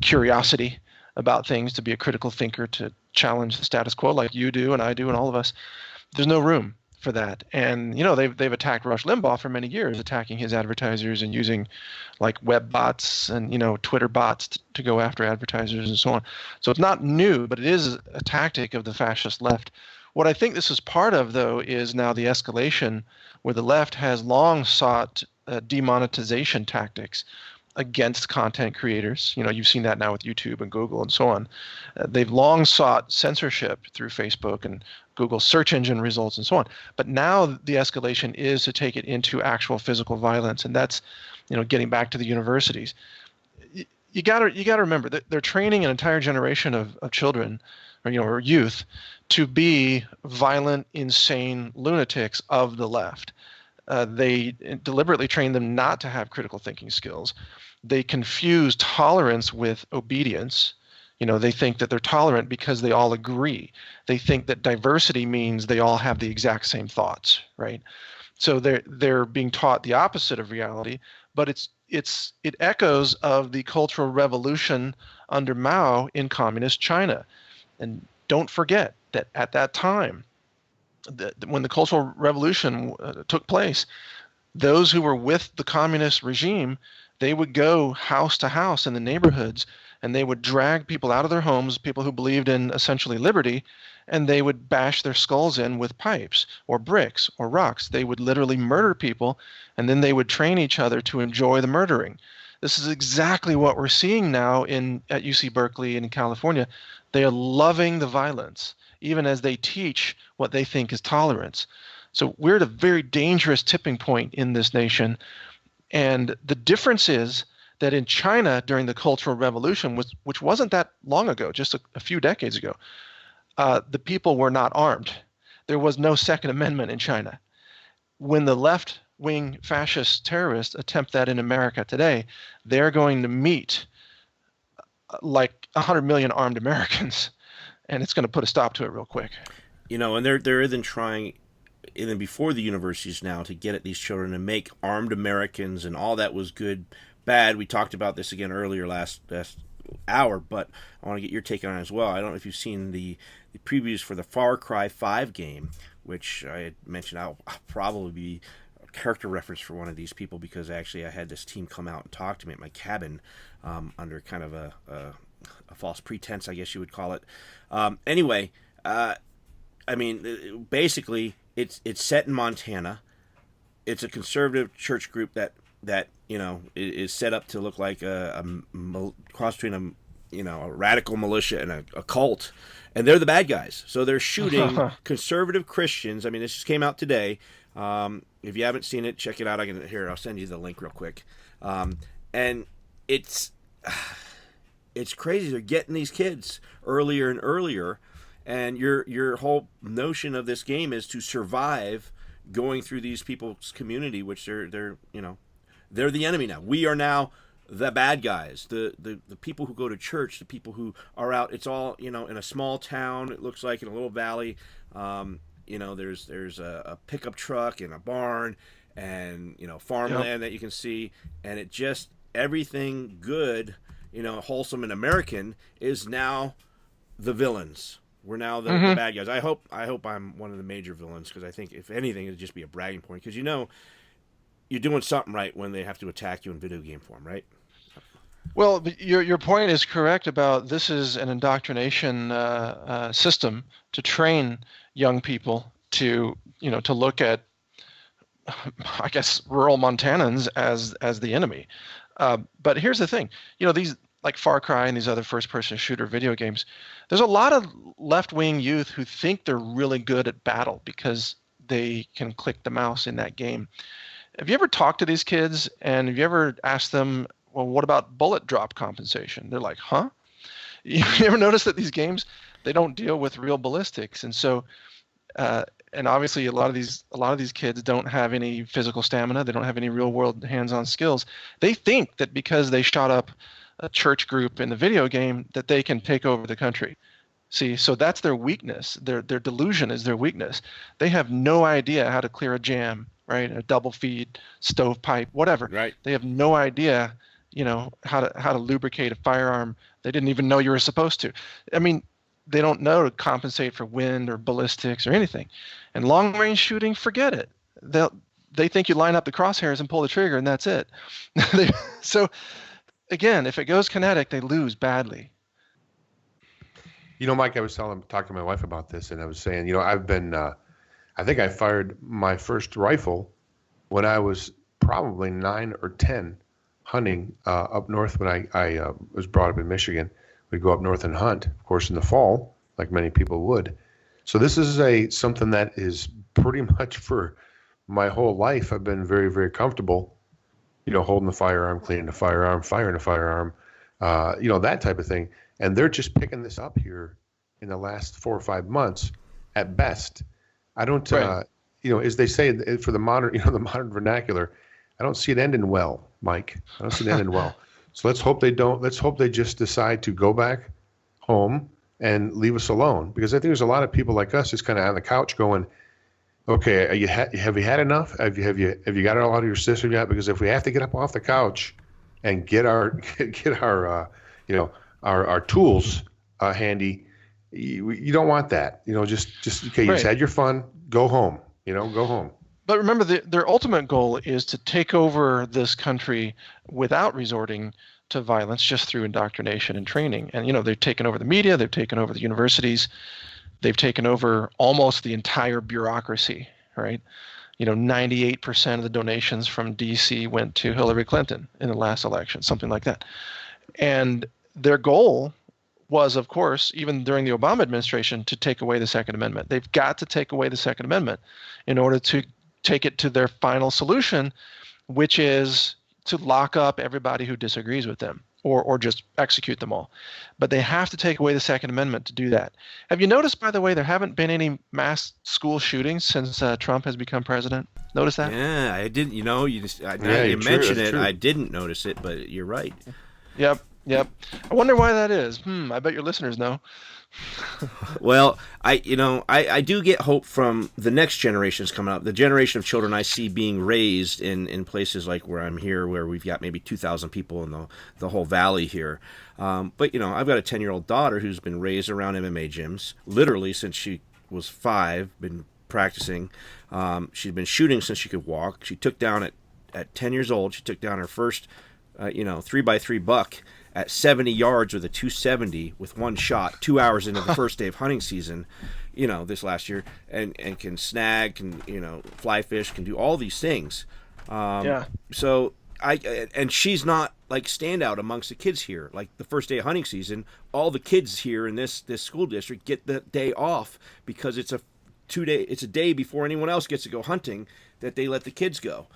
curiosity about things, to be a critical thinker, to challenge the status quo like you do and I do and all of us. There's no room for that. And, they've attacked Rush Limbaugh for many years, attacking his advertisers and using like web bots and, Twitter bots to go after advertisers and so on. So it's not new, but it is a tactic of the fascist left. What I think this is part of, though, is now the escalation where the left has long sought demonetization tactics against content creators. You've seen that now with YouTube and Google and so on. They've long sought censorship through Facebook and Google search engine results and so on. But now the escalation is to take it into actual physical violence, and that's, getting back to the universities. You got to remember that they're training an entire generation of children, or youth, to be violent, insane lunatics of the left. They deliberately train them not to have critical thinking skills. They confuse tolerance with obedience. They think that they're tolerant because they all agree. They think that diversity means they all have the exact same thoughts, right? So they're being taught the opposite of reality, but it echoes of the Cultural Revolution under Mao in communist China. And don't forget that at that time, when the Cultural Revolution took place, those who were with the communist regime, they would go house to house in the neighborhoods, and they would drag people out of their homes, people who believed in essentially liberty, and they would bash their skulls in with pipes or bricks or rocks. They would literally murder people, and then they would train each other to enjoy the murdering. This is exactly what we're seeing now at UC Berkeley and in California. They are loving the violence, even as they teach what they think is tolerance. So we're at a very dangerous tipping point in this nation. And the difference is that in China during the Cultural Revolution, which wasn't that long ago, just a few decades ago, the people were not armed. There was no Second Amendment in China. When the left-wing fascist terrorists attempt that in America today, they're going to meet like 100 million armed Americans, and it's going to put a stop to it real quick. And they're then trying, even before the universities now, to get at these children and make armed Americans, and all that was good, bad. We talked about this again earlier last hour, but I want to get your take on it as well. I don't know if you've seen the previews for the Far Cry 5 game, which I had mentioned I'll probably be a character reference for one of these people, because actually I had this team come out and talk to me at my cabin under kind of a false pretense, I guess you would call it. Anyway, basically it's set in Montana. It's a conservative church group that is set up to look like a cross between a radical militia and a cult, and they're the bad guys. So they're shooting conservative Christians. I mean, this just came out today. If you haven't seen it, check it out. I'll send you the link real quick. And it's crazy. They're getting these kids earlier and earlier, and your whole notion of this game is to survive going through these people's community, which they're the enemy now. We are now the bad guys, the people who go to church, the people who are out. It's all in a small town. It looks like in a little valley. There's a pickup truck and a barn and farmland that you can see, and it just everything good, wholesome and American is now the villains. We're now the bad guys. I hope I'm one of the major villains, because I think if anything it'd just be a bragging point, because you're doing something right when they have to attack you in video game form, right? Well, your point is correct about this is an indoctrination system to train young people to look at, I guess, rural Montanans as the enemy. But here's the thing, these like Far Cry and these other first-person shooter video games, there's a lot of left-wing youth who think they're really good at battle because they can click the mouse in that game. Have you ever talked to these kids, and have you ever asked them, well, what about bullet drop compensation? They're like, huh? You ever notice that these games, they don't deal with real ballistics? And so, and obviously a lot of these kids don't have any physical stamina. They don't have any real world hands-on skills. They think that because they shot up a church group in the video game that they can take over the country. See, so that's their weakness. Their delusion is their weakness. They have no idea how to clear a jam, right? A double feed, stovepipe, whatever. Right. They have no idea, how to lubricate a firearm. They didn't even know you were supposed to. I mean, they don't know to compensate for wind or ballistics or anything. And long range shooting, forget it. They think you line up the crosshairs and pull the trigger and that's it. So again, if it goes kinetic, they lose badly. Mike, I was talking to my wife about this, and I was saying, I've been, I think I fired my first rifle when I was probably 9 or 10, hunting up north when I was brought up in Michigan. We'd go up north and hunt, of course, in the fall, like many people would. So this is something that is pretty much for my whole life. I've been very, very comfortable, holding the firearm, cleaning the firearm, firing the firearm, that type of thing. And they're just picking this up here in the last 4 or 5 months at best. I don't, right. As they say for the modern, the modern vernacular, I don't see it ending well, Mike. I don't see it ending well. So let's hope they don't. Let's hope they just decide to go back home and leave us alone. Because I think there's a lot of people like us just kind of on the couch going, okay, have you had enough? Have you got it all out of your system yet? Because if we have to get up off the couch and get our tools handy, you don't want that. Just okay. You just had your fun. Go home. Go home. But remember, their ultimate goal is to take over this country without resorting to violence, just through indoctrination and training. And they've taken over the media. They've taken over the universities. They've taken over almost the entire bureaucracy. Right? 98% of the donations from D.C. went to Hillary Clinton in the last election, something like that. And their goal was, of course, even during the Obama administration, to take away the Second Amendment. They've got to take away the Second Amendment in order to take it to their final solution, which is to lock up everybody who disagrees with them or just execute them all. But they have to take away the Second Amendment to do that. Have you noticed, by the way, there haven't been any mass school shootings since Trump has become president? Notice that? Yeah, I didn't. Now you true, mention that's it. true. I didn't notice it, but you're right. Yep. I wonder why that is. I bet your listeners know. Well, I do get hope from the next generations coming up. The generation of children I see being raised in places like where I'm here, where we've got maybe 2,000 people in the whole valley here. But I've got a 10-year-old daughter who's been raised around MMA gyms, literally since she was 5, been practicing. She'd been shooting since she could walk. She took down at 10 years old. She took down her first 3x3 buck at 70 yards with a 270 with one shot 2 hours into the first day of hunting season, this last year, and can snag, can fly fish, can do all these things. So and she's not like standout amongst the kids here. Like the first day of hunting season, all the kids here in this school district get the day off because it's a day before anyone else gets to go hunting that they let the kids go.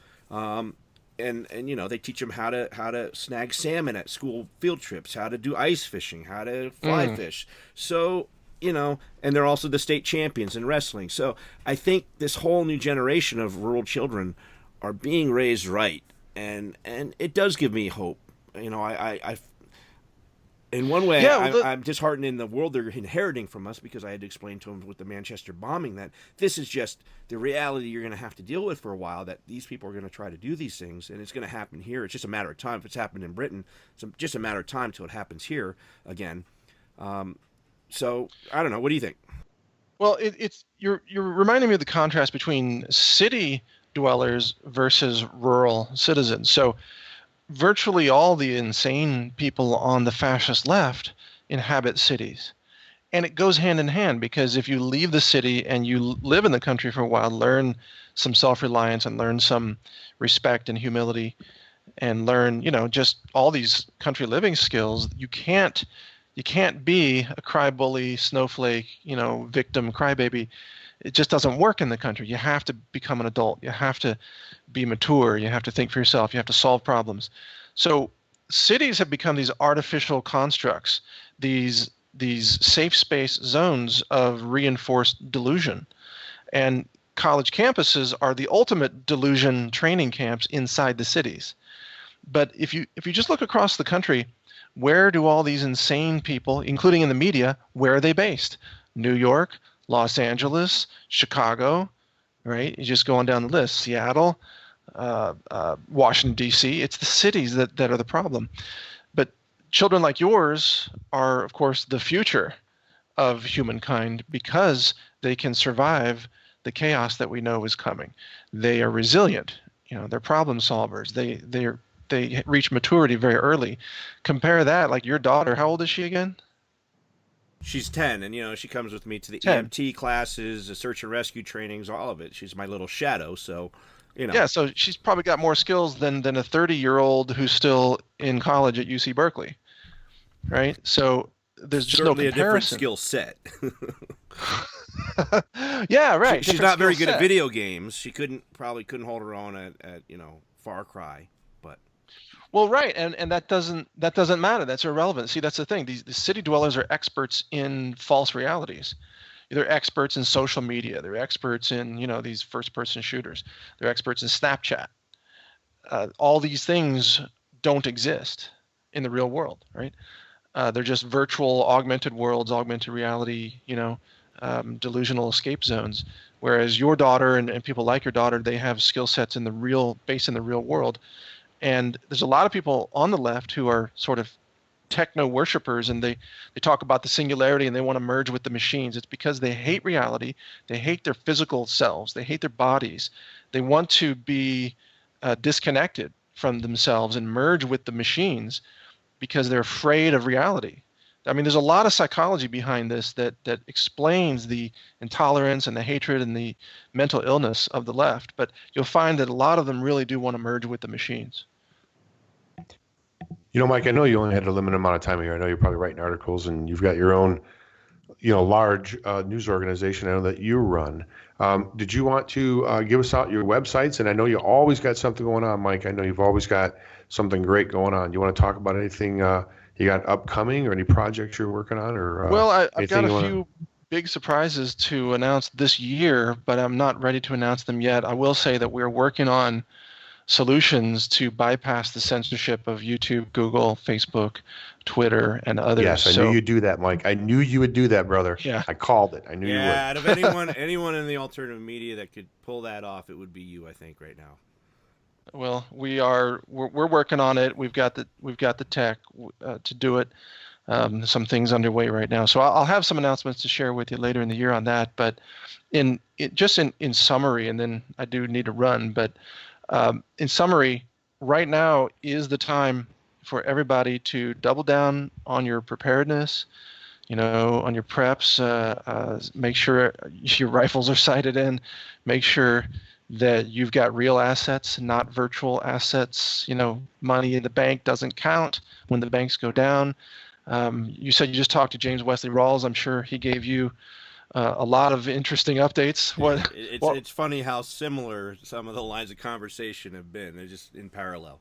And they teach them how to snag salmon at school field trips, how to do ice fishing, how to fly fish. So, and they're also the state champions in wrestling. So I think this whole new generation of rural children are being raised right. And it does give me hope. I in one way, I'm disheartened in the world they're inheriting from us, because I had to explain to them with the Manchester bombing that this is just the reality you're going to have to deal with for a while, that these people are going to try to do these things, and it's going to happen here. It's just a matter of time. If it's happened in Britain, it's just a matter of time till it happens here again. So I don't know. What do you think? Well, you're reminding me of the contrast between city dwellers versus rural citizens. So virtually all the insane people on the fascist left inhabit cities. And it goes hand in hand, because if you leave the city and you live in the country for a while, learn some self-reliance and learn some respect and humility and learn, just all these country living skills, you can't be a cry-bully, snowflake, victim, crybaby. It just doesn't work in the country. You have to become an adult. You have to be mature. You have to think for yourself. You have to solve problems. So cities have become these artificial constructs, these safe space zones of reinforced delusion. And college campuses are the ultimate delusion training camps inside the cities. But if you just look across the country, where do all these insane people, including in the media, where are they based? New York, Los Angeles, Chicago, right? You just go on down the list. Seattle, Washington, D.C. It's the cities that are the problem. But children like yours are, of course, the future of humankind, because they can survive the chaos that we know is coming. They are resilient. They're problem solvers. They reach maturity very early. Compare that, like your daughter. How old is she again? She's 10, and she comes with me to the 10. EMT classes, the search and rescue trainings, all of it. She's my little shadow, so Yeah, so she's probably got more skills than a 30-year-old who's still in college at UC Berkeley, right? So there's just certainly no a comparison. different skill set. Yeah, right. She's not very good at video games. She probably couldn't hold her own at Far Cry, but. Well, right, and that doesn't matter. That's irrelevant. See, that's the thing. These city dwellers are experts in false realities. They're experts in social media. They're experts in these first-person shooters. They're experts in Snapchat. All these things don't exist in the real world, right? They're just virtual, augmented worlds, augmented reality, delusional escape zones. Whereas your daughter and people like your daughter, they have skill sets based in the real world. And there's a lot of people on the left who are sort of techno worshippers, and they talk about the singularity and they want to merge with the machines. It's because they hate reality. They hate their physical selves. They hate their bodies. They want to be disconnected from themselves and merge with the machines because they're afraid of reality. I mean, there's a lot of psychology behind this that explains the intolerance and the hatred and the mental illness of the left. But you'll find that a lot of them really do want to merge with the machines. Mike, I know you only had a limited amount of time here. I know you're probably writing articles and you've got your own large news organization I know that you run. Did you want to give us out your websites? And I know you always got something going on, Mike. I know you've always got something great going on. You want to talk about anything you got upcoming or any projects you're working on? Or Well, I've got a few big surprises to announce this year, but I'm not ready to announce them yet. I will say that we're working on solutions to bypass the censorship of YouTube, Google, Facebook, Twitter, and others. Yes, I knew you'd do that, Mike. I knew you would do that, brother. Yeah. I called it. I knew you would. Yeah, out of anyone in the alternative media that could pull that off, it would be you, I think, right now. Well, we're working on it. We've got the tech to do it. Some things underway right now. So I'll have some announcements to share with you later in the year on that. But in summary, and then I do need to run, but in summary, right now is the time for everybody to double down on your preparedness, on your preps. Make sure your rifles are sighted in. Make sure that you've got real assets, not virtual assets. Money in the bank doesn't count when the banks go down. You said you just talked to James Wesley Rawles. I'm sure he gave you a lot of interesting updates. It's funny how similar some of the lines of conversation have been. They're just in parallel.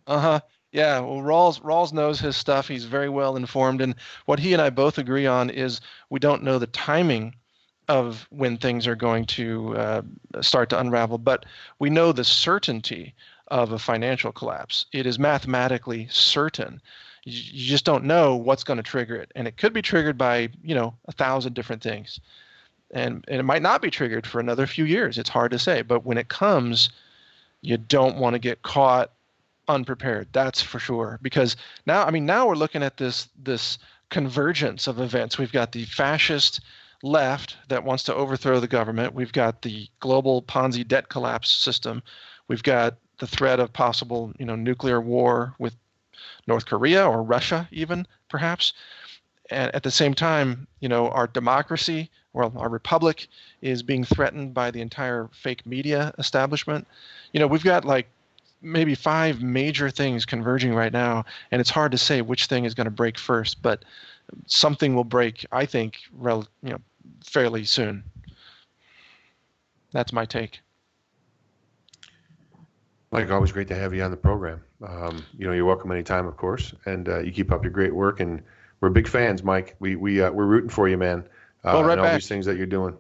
Yeah. Well, Rawls knows his stuff. He's very well informed, and what he and I both agree on is we don't know the timing of when things are going to start to unravel, but we know the certainty of a financial collapse. It is mathematically certain. You just don't know what's going to trigger it. And it could be triggered by, 1,000 different things. And it might not be triggered for another few years. It's hard to say. But when it comes, you don't want to get caught unprepared. That's for sure. Because now we're looking at this convergence of events. We've got the fascist left that wants to overthrow the government. We've got the global Ponzi debt collapse system. We've got the threat of possible, nuclear war with North Korea or Russia even, perhaps. And at the same time, our democracy, our republic is being threatened by the entire fake media establishment. We've got like maybe 5 major things converging right now, and it's hard to say which thing is going to break first, but something will break, I think, fairly soon. That's my take. Mike, always great to have you on the program. You're welcome anytime, of course, and you keep up your great work, and we're big fans, Mike. We're rooting for you, man. Well, and all these things that you're doing.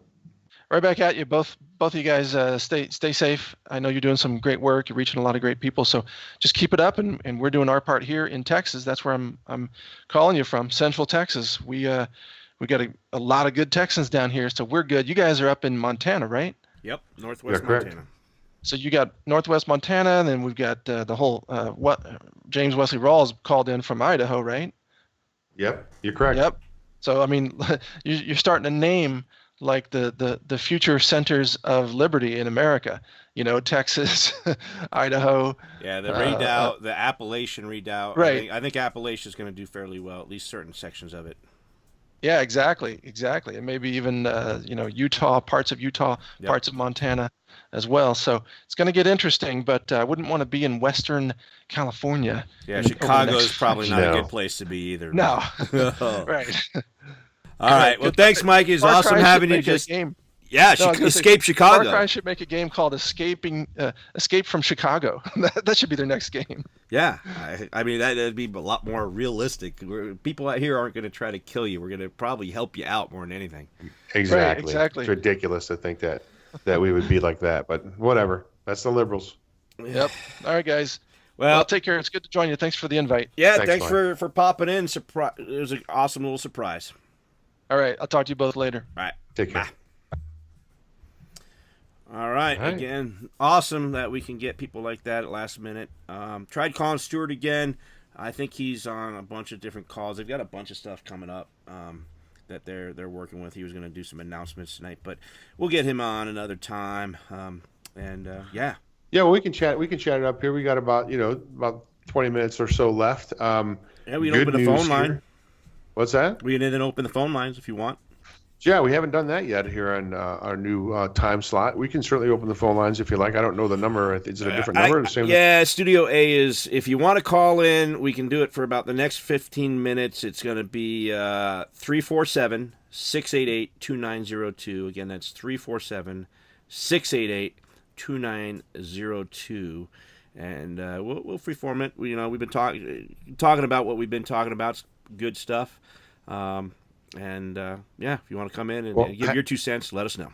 Right back at you. Both of you guys stay safe. I know you're doing some great work. You're reaching a lot of great people, so just keep it up, and we're doing our part here in Texas. That's where I'm calling you from, Central Texas. We got a lot of good Texans down here, so we're good. You guys are up in Montana, right? Yep, Northwest correct. Montana. So you got Northwest Montana, and then we've got the whole James Wesley Rawles called in from Idaho, right? Yep, you're correct. Yep. So you're starting to name like the future centers of liberty in America. Texas, Idaho. Yeah, the redoubt, the Appalachian redoubt. Right. I think Appalachia is going to do fairly well, at least certain sections of it. Yeah, exactly, and maybe even Utah, parts of Utah, Yep. parts of Montana as well. So it's going to get interesting, but I wouldn't want to be in Western California. Yeah, Chicago is probably not No. a good place to be either. No, All right. right. Well, thanks, Mike. It's Far awesome Cry having should you. make a Just game. yeah, No, I was gonna say, escape Far Chicago. Cry should make a game called Escape from Chicago. That should be their next game. Yeah, I mean that'd be a lot more realistic. People out here aren't going to try to kill you. We're going to probably help you out more than anything. Exactly. Right, exactly. It's ridiculous to think that we would be like that, but whatever. That's the liberals. Yep. All right, guys. Well, Well, take care. It's good to join you. Thanks for the invite. yeah, Thanks, thanks Mike. for popping in. It was an awesome little surprise. All right. I'll talk to you both later. All right. Take care. Bye. All right. All right. Again, awesome that we can get people like that at last minute. Tried calling Stewart again. I think he's on a bunch of different calls. They've got a bunch of stuff coming up that they're working with. He was going to do some announcements tonight, but we'll get him on another time. Yeah. Yeah, well, we can chat it up here. We got about 20 minutes or so left. Yeah, we can Good open the phone news line. here. What's that? We can then open the phone lines if you want. Yeah, we haven't done that yet here on our new time slot. We can certainly open the phone lines if you like. I don't know the number. Is it a different number? The same? Yeah, Studio A is, if you want to call in, we can do it for about the next 15 minutes. It's going to be 347 347-688-2902. Again, that's 347-688-2902. And we'll freeform it. We've been talking about what we've been talking about. It's good stuff. If you want to come in and give your 2 cents, let us know.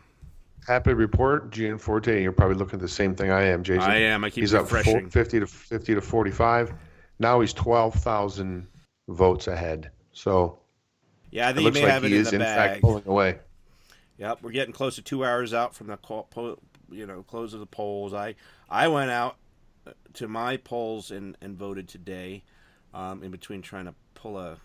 Happy to report, Gianforte. You're probably looking at the same thing I am, Jason. I am. I keep he's refreshing. Up 50 to 45. Now he's 12,000 votes ahead. So yeah, I think it looks he may like have he it is in the in bag. fact pulling away. Yep, we're getting close to 2 hours out from the close of the polls. I went out to my polls and voted today. In between trying to pull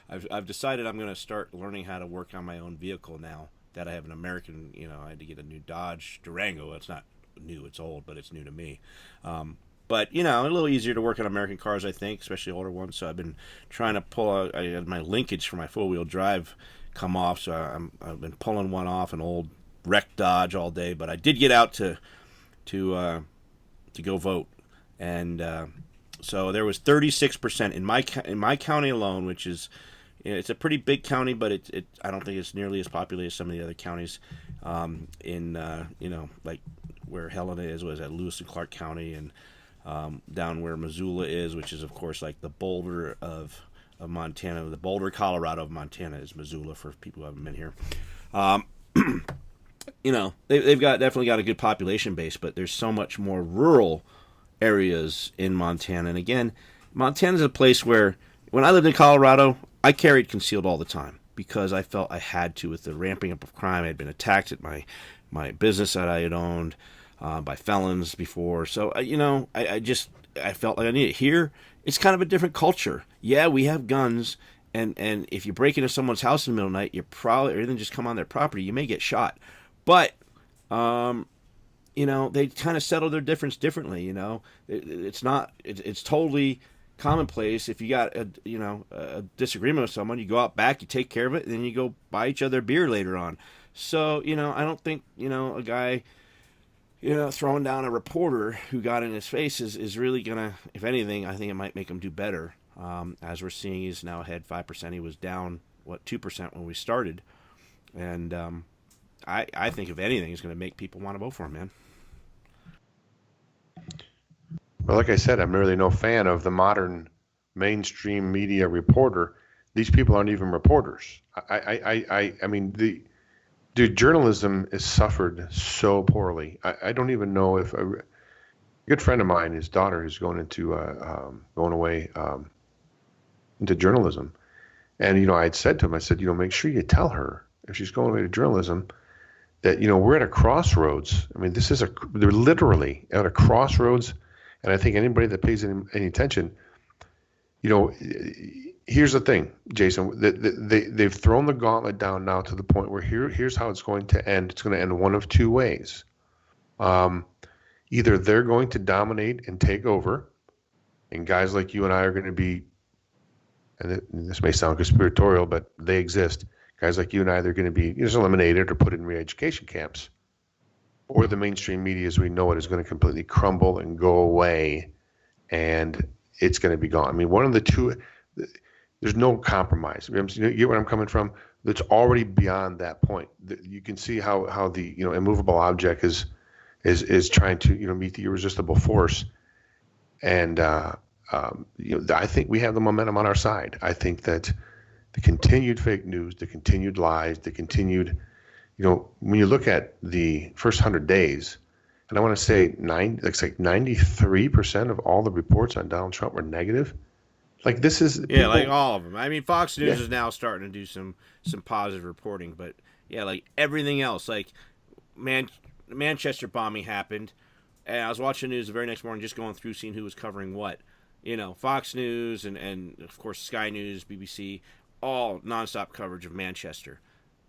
I've decided I'm going to start learning how to work on my own vehicle now that I have an American. I had to get a new Dodge Durango. It's not new, it's old, but it's new to me. But a little easier to work on American cars, I think, especially older ones. So I've been trying to pull I had my linkage for my four-wheel drive come off, so I've been pulling one off, an old wrecked Dodge, all day. But I did get out to go vote, and so there was 36% in my county alone, which is, it's a pretty big county, but I don't think it's nearly as populated as some of the other counties like where Helena was at Lewis and Clark County, and down where Missoula is, which is of course like the Boulder of Montana. The Boulder, Colorado of Montana is Missoula for people who haven't been here. They've definitely got a good population base, but there's so much more rural areas in Montana. And again, Montana's a place where when I lived in Colorado, I carried concealed all the time because I felt I had to with the ramping up of crime. I had been attacked at my business that I had owned by felons before. So, I felt like I needed it. Here, it's kind of a different culture. Yeah, we have guns, and if you break into someone's house in the middle of the night, you're probably, or even just come on their property, you may get shot. But, they kind of settle their difference differently. It's totally commonplace. If you got a disagreement with someone, you go out back, you take care of it, and then you go buy each other beer later on. So, I don't think, a guy, throwing down a reporter who got in his face is really going to, if anything, I think it might make him do better. As we're seeing, he's now ahead 5%. He was down, 2% when we started. And I think, if anything, it's going to make people want to vote for him, man. Well, like I said, I'm really no fan of the modern mainstream media reporter. These people aren't even reporters. I mean, the journalism has suffered so poorly. I don't even know if a good friend of mine, his daughter, is going away into journalism, and I had said to him, I said, make sure you tell her if she's going away to journalism that we're at a crossroads. I mean, they're literally at a crossroads. And I think anybody that pays any attention, here's the thing, Jason, they've thrown the gauntlet down now to the point where here's how it's going to end. It's going to end one of two ways. Either they're going to dominate and take over, and guys like you and I are going to be, and this may sound conspiratorial, but they exist. Guys like you and I, they're going to be just eliminated or put in re-education camps. Or the mainstream media as we know it is going to completely crumble and go away, and it's going to be gone. I mean, one of the two, there's no compromise. You get where I'm coming from? That's already beyond that point. You can see how the immovable object is trying to meet the irresistible force, and I think we have the momentum on our side. I think that the continued fake news, the continued lies, the continued when you look at the first 100 days, and I want to say 93% of all the reports on Donald Trump were negative. Like this is like all of them. I mean, Fox News is now starting to do some positive reporting, but like everything else, like Manchester bombing happened, and I was watching the news the very next morning, just going through, seeing who was covering what. Fox News and of course Sky News, BBC, all nonstop coverage of Manchester.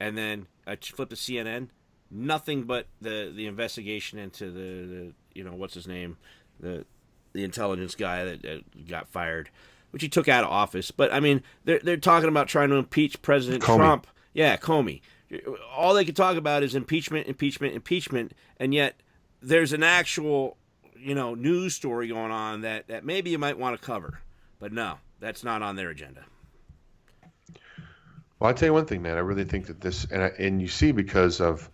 And then I flipped to CNN, nothing but the investigation into the what's his name, the intelligence guy that got fired, which he took out of office. But I mean, they're talking about trying to impeach President Trump. Yeah, Comey. All they could talk about is impeachment, and yet there's an actual news story going on that maybe you might want to cover, but no, that's not on their agenda. Well, I tell you one thing, man. I really think that this, and you see, because of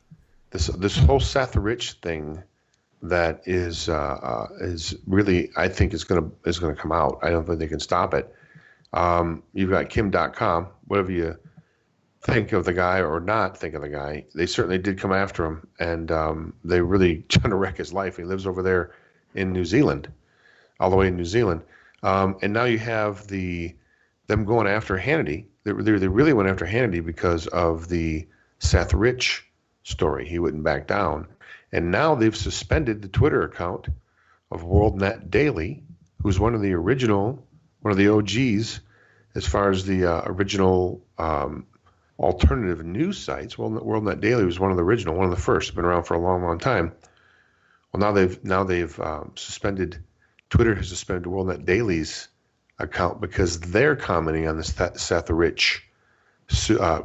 this whole Seth Rich thing, that is really, I think, is gonna come out. I don't think they can stop it. You've got Kim.com. Whatever you think of the guy or not think of the guy, they certainly did come after him, and they really trying to wreck his life. He lives over there in New Zealand, all the way in New Zealand, and now you have them going after Hannity. They really went after Hannity because of the Seth Rich story. He wouldn't back down, and now they've suspended the Twitter account of WorldNet Daily, who's one of the OGs as far as the original alternative news sites. Well, WorldNet Daily was one of the first. Been around for a long, long time. Well, now they've suspended. Twitter has suspended WorldNet Daily's account because they're commenting on this Seth Rich,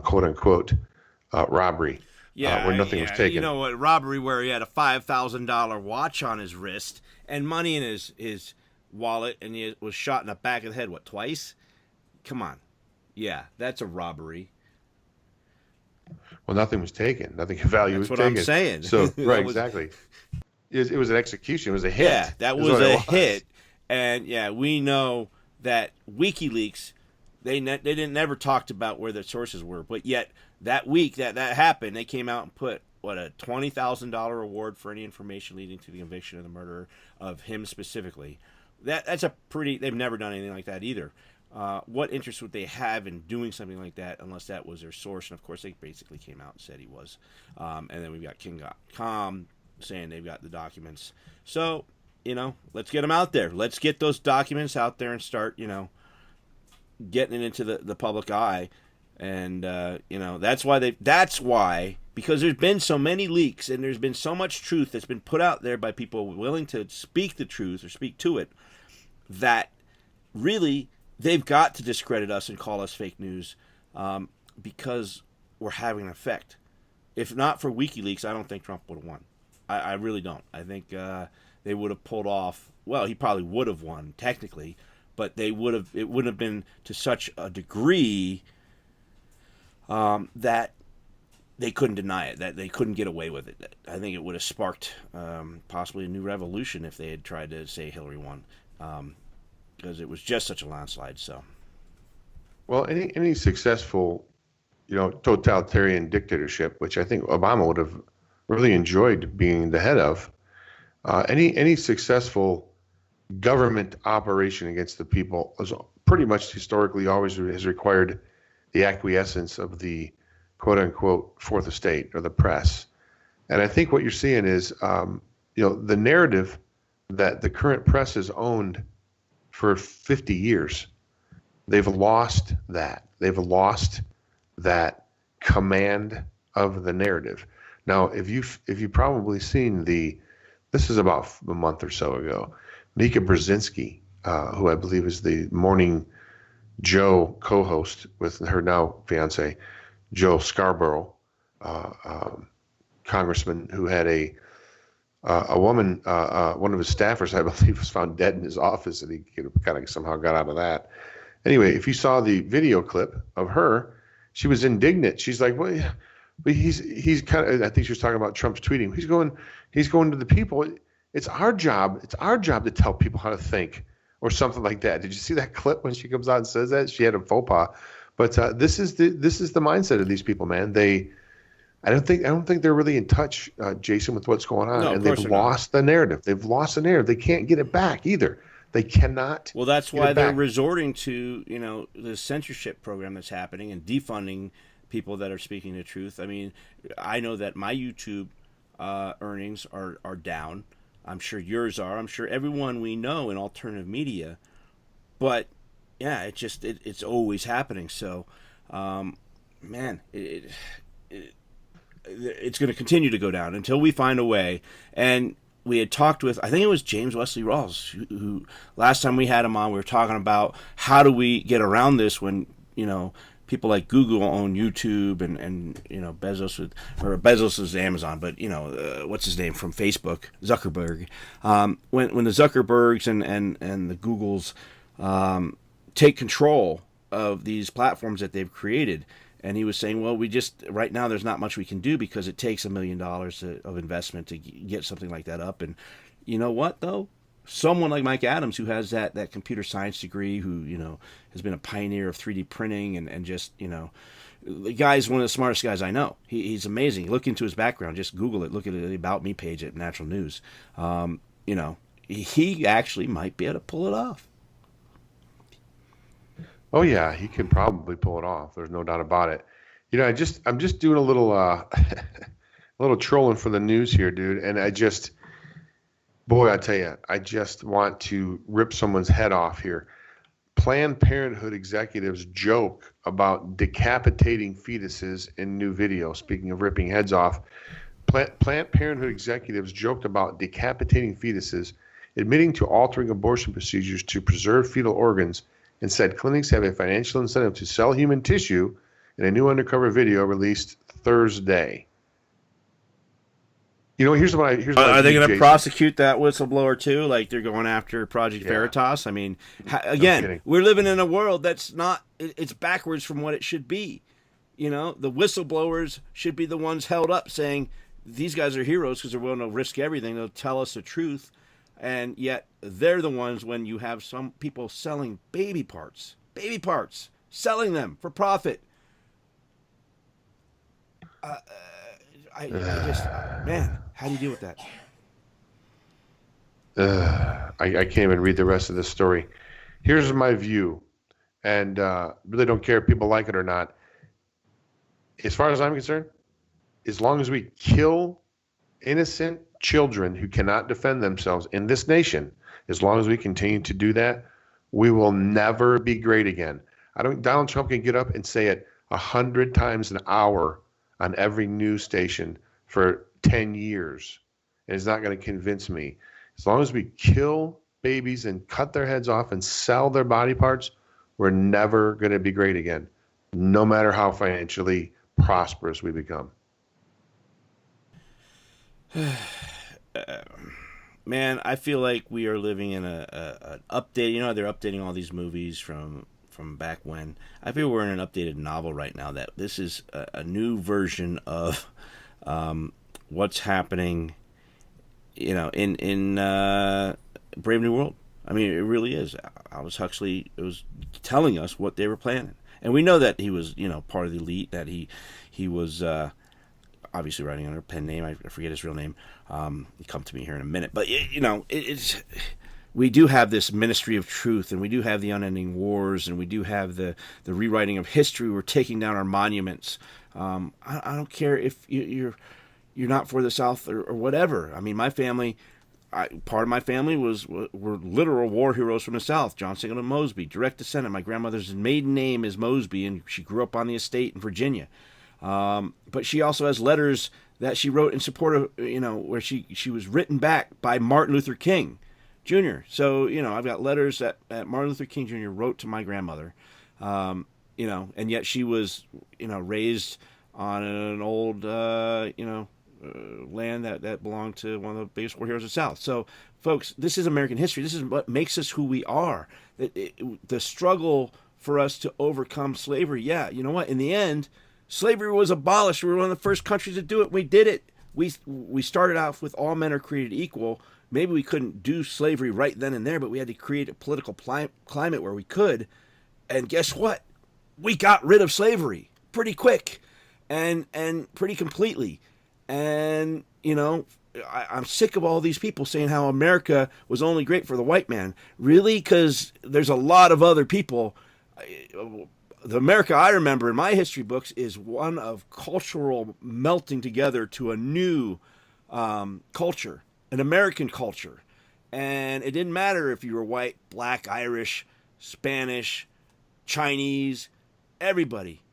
quote unquote, robbery. Yeah, where nothing was taken. You know what, robbery where he had a $5,000 watch on his wrist and money in his wallet, and he was shot in the back of the head, what, twice? Come on. Yeah, that's a robbery. Well, nothing was taken. Nothing of value was taken. That's what I'm saying. So, right, exactly. It was an execution. It was a hit. Yeah, that was a hit. And, yeah, we know that WikiLeaks, they didn't never talked about where the sources were, but yet that week that happened, they came out and put, a $20,000 reward for any information leading to the conviction of the murderer of him specifically. That's a pretty, they've never done anything like that either. What interest would they have in doing something like that unless that was their source? And, of course, they basically came out and said he was. And then we've got King.com saying they've got the documents. So, let's get them out there. Let's get those documents out there and start, getting it into the public eye. And, that's why, because there's been so many leaks and there's been so much truth that's been put out there by people willing to speak the truth or speak to it, that really they've got to discredit us and call us fake news, because we're having an effect. If not for WikiLeaks, I don't think Trump would have won. I really don't. I think they would have pulled off. Well, he probably would have won technically, but it wouldn't have been to such a degree that they couldn't deny it, that they couldn't get away with it. I think it would have sparked possibly a new revolution if they had tried to say Hillary won, because it was just such a landslide. So, well, any successful, totalitarian dictatorship, which I think Obama would have really enjoyed being the head of, any successful government operation against the people is pretty much historically always has required the acquiescence of the quote unquote fourth estate or the press. And I think what you're seeing is, the narrative that the current press has owned for 50 years, they've lost that. They've lost that command of the narrative. Now, if you've probably seen this is about a month or so ago, Mika Brzezinski, who I believe is the Morning Joe co-host with her now fiance, Joe Scarborough, congressman who had a woman, one of his staffers, I believe, was found dead in his office, and he kind of somehow got out of that. Anyway, if you saw the video clip of her, she was indignant. She's like, well, but he's kind of, I think she was talking about Trump's tweeting. He's going to the people. It's our job. It's our job to tell people how to think, or something like that. Did you see that clip when she comes out and says that? She had a faux pas. But this is the mindset of these people, man. I don't think they're really in touch, Jason, with what's going on, and they've lost the narrative. They've lost the narrative. They can't get it back either. They cannot. Well, that's why they're resorting to the censorship program that's happening and defunding people that are speaking the truth. I mean, I know that my YouTube earnings are down. I'm sure yours are. I'm sure everyone we know in alternative media. But yeah, it's always happening. So, man, it's going to continue to go down until we find a way. And we had talked with, I think it was James Wesley Rawles, who last time we had him on, we were talking about how do we get around this when, people like Google own YouTube and Bezos is Amazon, but what's his name from Facebook, Zuckerberg. When the Zuckerbergs and the Googles take control of these platforms that they've created, And he was saying, well, we just, right now there's not much we can do because it takes $1 million of investment to get something like that up. And you know what, though? Someone like Mike Adams, who has that computer science degree, who, has been a pioneer of 3D printing and just, the guy's one of the smartest guys I know. He's amazing. Look into his background. Just Google it. Look at the About Me page at Natural News. He actually might be able to pull it off. Oh yeah, he can probably pull it off. There's no doubt about it. I'm just doing a little a little trolling for the news here, dude. And I tell you, I just want to rip someone's head off here. Planned Parenthood executives joke about decapitating fetuses in new video. Speaking of ripping heads off, Planned Parenthood executives joked about decapitating fetuses, admitting to altering abortion procedures to preserve fetal organs, and said clinics have a financial incentive to sell human tissue in a new undercover video released Thursday. Here's what Are they going to Jason. prosecute that whistleblower too? Like they're going after Project Veritas? I mean, again, we're living in a world that's not, it's backwards from what it should be. The whistleblowers should be the ones held up saying, these guys are heroes because they're willing to risk everything. They'll tell us the truth. And yet they're the ones when you have some people selling baby parts, selling them for profit. I just, man, how do you deal with that? I can't even read the rest of this story. Here's my view, and really don't care if people like it or not. As far as I'm concerned, as long as we kill innocent children who cannot defend themselves in this nation, as long as we continue to do that, we will never be great again. Donald Trump can get up and say it 100 times an hour on every news station for 10 years, and it's not going to convince me. As long as we kill babies and cut their heads off and sell their body parts, we're never going to be great again, no matter how financially prosperous we become. Man, I feel like we are living in an update. They're updating all these movies from back when. I feel we're in an updated novel right now. That this is a new version of what's happening, in Brave New World. I mean, it really is. Aldous Huxley was telling us what they were planning, and we know that he was, part of the elite. That he was. Obviously writing under a pen name. I forget his real name. He'll come to me here in a minute. But, it's we do have this ministry of truth, and we do have the unending wars, and we do have the rewriting of history. We're taking down our monuments. I don't care if you're not for the South or whatever. I mean, my family, part of my family were literal war heroes from the South. John Singleton Mosby, direct descendant. My grandmother's maiden name is Mosby, and she grew up on the estate in Virginia. But she also has letters that she wrote in support of, where she was written back by Martin Luther King Jr. So, I've got letters that Martin Luther King Jr. wrote to my grandmother, and yet she was, raised on an old, land that belonged to one of the biggest war heroes of the South. So, folks, this is American history. This is what makes us who we are. The struggle for us to overcome slavery. Yeah, you know what? In the end, slavery was abolished. We were one of the first countries to do it. We did it. We started off with all men are created equal. Maybe we couldn't do slavery right then and there, but we had to create a political climate where we could. And guess what? We got rid of slavery pretty quick and pretty completely. And, I'm sick of all these people saying how America was only great for the white man. Really? Because there's a lot of other people. The America I remember in my history books is one of cultural melting together to a new culture, an American culture. And it didn't matter if you were white, black, Irish, Spanish, Chinese. Everybody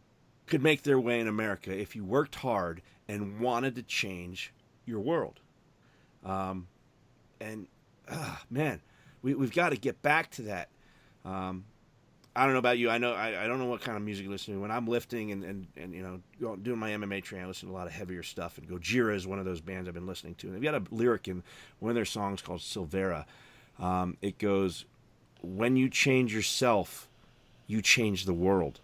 could make their way in America if you worked hard and wanted to change your world. Man, we've got to get back to that. I don't know about you. I don't know what kind of music you listen to. When I'm lifting and doing my MMA training, I listen to a lot of heavier stuff. And Gojira is one of those bands I've been listening to. And they've got a lyric in one of their songs called Silvera. It goes, "When you change yourself, you change the world."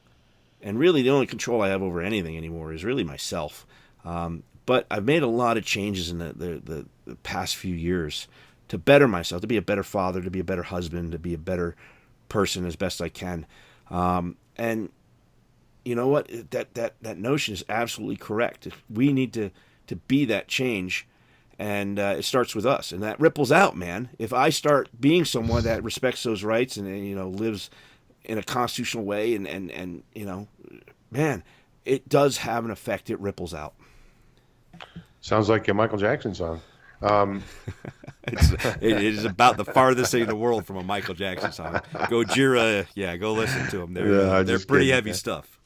And really, the only control I have over anything anymore is really myself. But I've made a lot of changes in the past few years to better myself, to be a better father, to be a better husband, to be a better person as best I can. And you know what? That notion is absolutely correct. We need to be that change, and it starts with us, and that ripples out, man. If I start being someone that respects those rights and lives in a constitutional way, and man, it does have an effect. It ripples out. Sounds like a Michael Jackson song. It is about the farthest thing in the world from a Michael Jackson song. Gojira, go listen to them. They're pretty heavy stuff.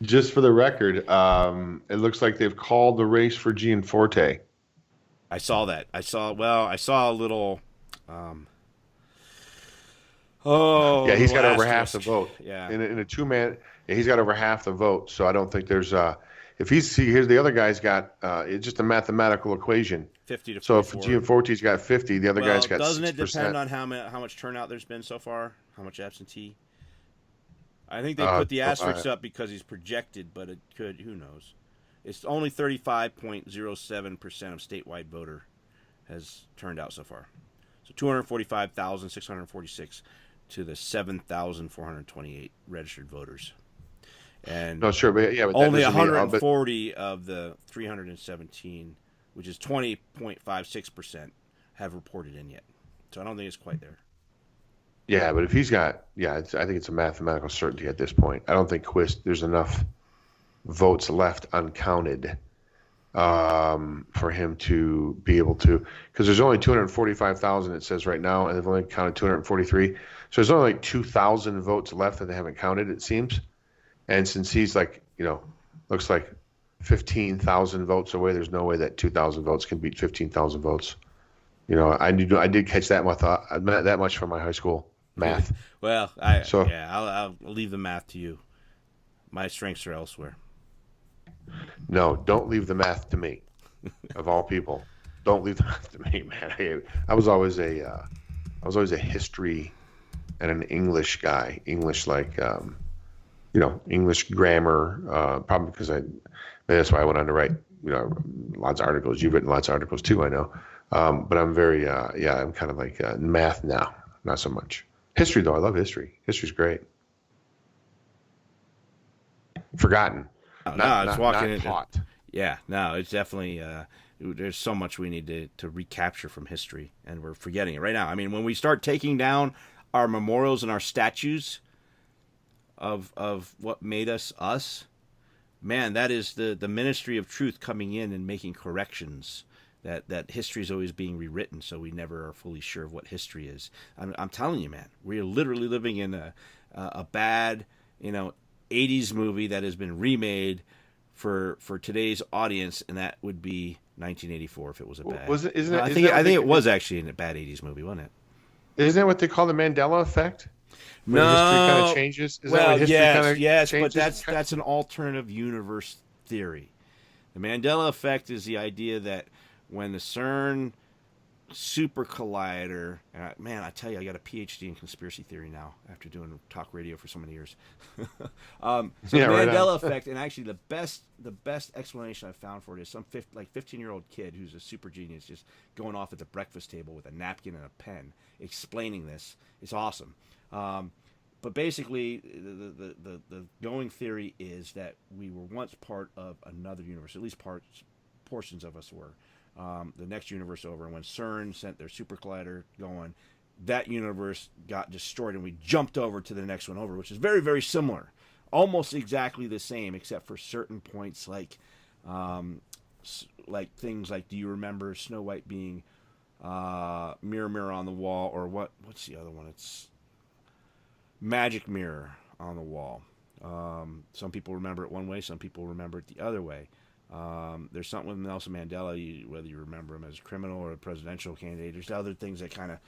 Just for the record, it looks like they've called the race for Gianforte. I saw that. I saw a little. He's got over half the vote. Yeah, in a two-man, he's got over half the vote. So I don't think there's here's the other guy's got it's just a mathematical equation. 50 to 44. So if Gianforte's got 50, the other guy's got 6%. Doesn't it depend on how much turnout there's been so far? How much absentee? I think they put the asterisks up because he's projected, but it could. Who knows? It's only 35.07% of statewide voter has turned out so far. So 245,646 to the 7,428 registered voters. And no, sure, but only 140 of the 317, which is 20.56%, have reported in yet. So I don't think it's quite there. Yeah, but if he's got, I think it's a mathematical certainty at this point. I don't think there's enough votes left uncounted for him to be able to, because there's only 245,000 it says right now, and they've only counted 243. So there's only like 2,000 votes left that they haven't counted, it seems. And since he's looks like 15,000 votes away, there's no way that 2,000 votes can beat 15,000 votes. I did catch that much from my high school math. Well, I'll leave the math to you. My strengths are elsewhere. No, don't leave the math to me. Of all people, don't leave the math to me, man. I was always a history and an English guy. English English grammar. Probably because maybe that's why I went on to write lots of articles. You've written lots of articles too, I know. But I'm very I'm kind of like math now, not so much history though. I love history. History's great. Forgotten. It's walking not taught. Yeah, no, it's definitely. There's so much we need to recapture from history, and we're forgetting it right now. I mean, when we start taking down our memorials and our statues of what made us, man, that is the ministry of truth coming in and making corrections. That history is always being rewritten, so we never are fully sure of what history is. I'm telling you, man, we're literally living in a bad, 80s movie that has been remade for today's audience, and that would be 1984 if it was a bad. I think it was actually a bad 80s movie, wasn't it? Isn't that what they call the Mandela effect? No, history kind of changes. Yes, but that's an alternative universe theory. The Mandela effect is the idea that when the CERN super collider, man, I tell you, I got a PhD in conspiracy theory now after doing talk radio for so many years. The Mandela effect, and actually the best explanation I've found for it is some 15-year-old kid who's a super genius just going off at the breakfast table with a napkin and a pen explaining this. It's awesome. But basically, the going theory is that we were once part of another universe. At least portions of us were. The next universe over, and when CERN sent their super collider going, that universe got destroyed, and we jumped over to the next one over, which is very, very similar, almost exactly the same, except for certain points like things like, do you remember Snow White being mirror, mirror on the wall, or what's the other one? It's magic mirror on the wall. Some people remember it one way, some people remember it the other way. There's something with Nelson Mandela, whether you remember him as a criminal or a presidential candidate. There's other things that kind of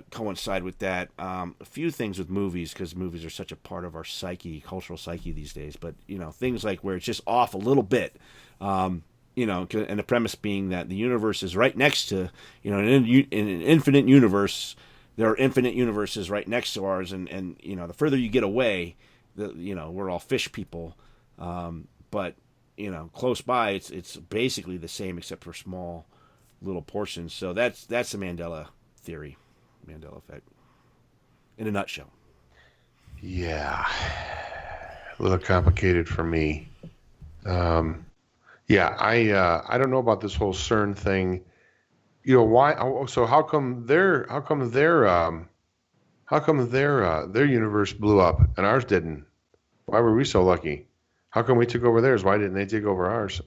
coincide with that. A few things with movies, because movies are such a part of our psyche, cultural psyche these days. But things like where it's just off a little bit. And the premise being that the universe is right next to, in an infinite universe, there are infinite universes right next to ours, and the further you get away, we're all fish people, but close by it's basically the same except for small little portions. So that's the Mandela theory, Mandela effect, in a nutshell. Yeah, a little complicated for me. Yeah, I don't know about this whole CERN thing. Why? So how come their universe blew up and ours didn't? Why were we so lucky? How come we took over theirs? Why didn't they take over ours?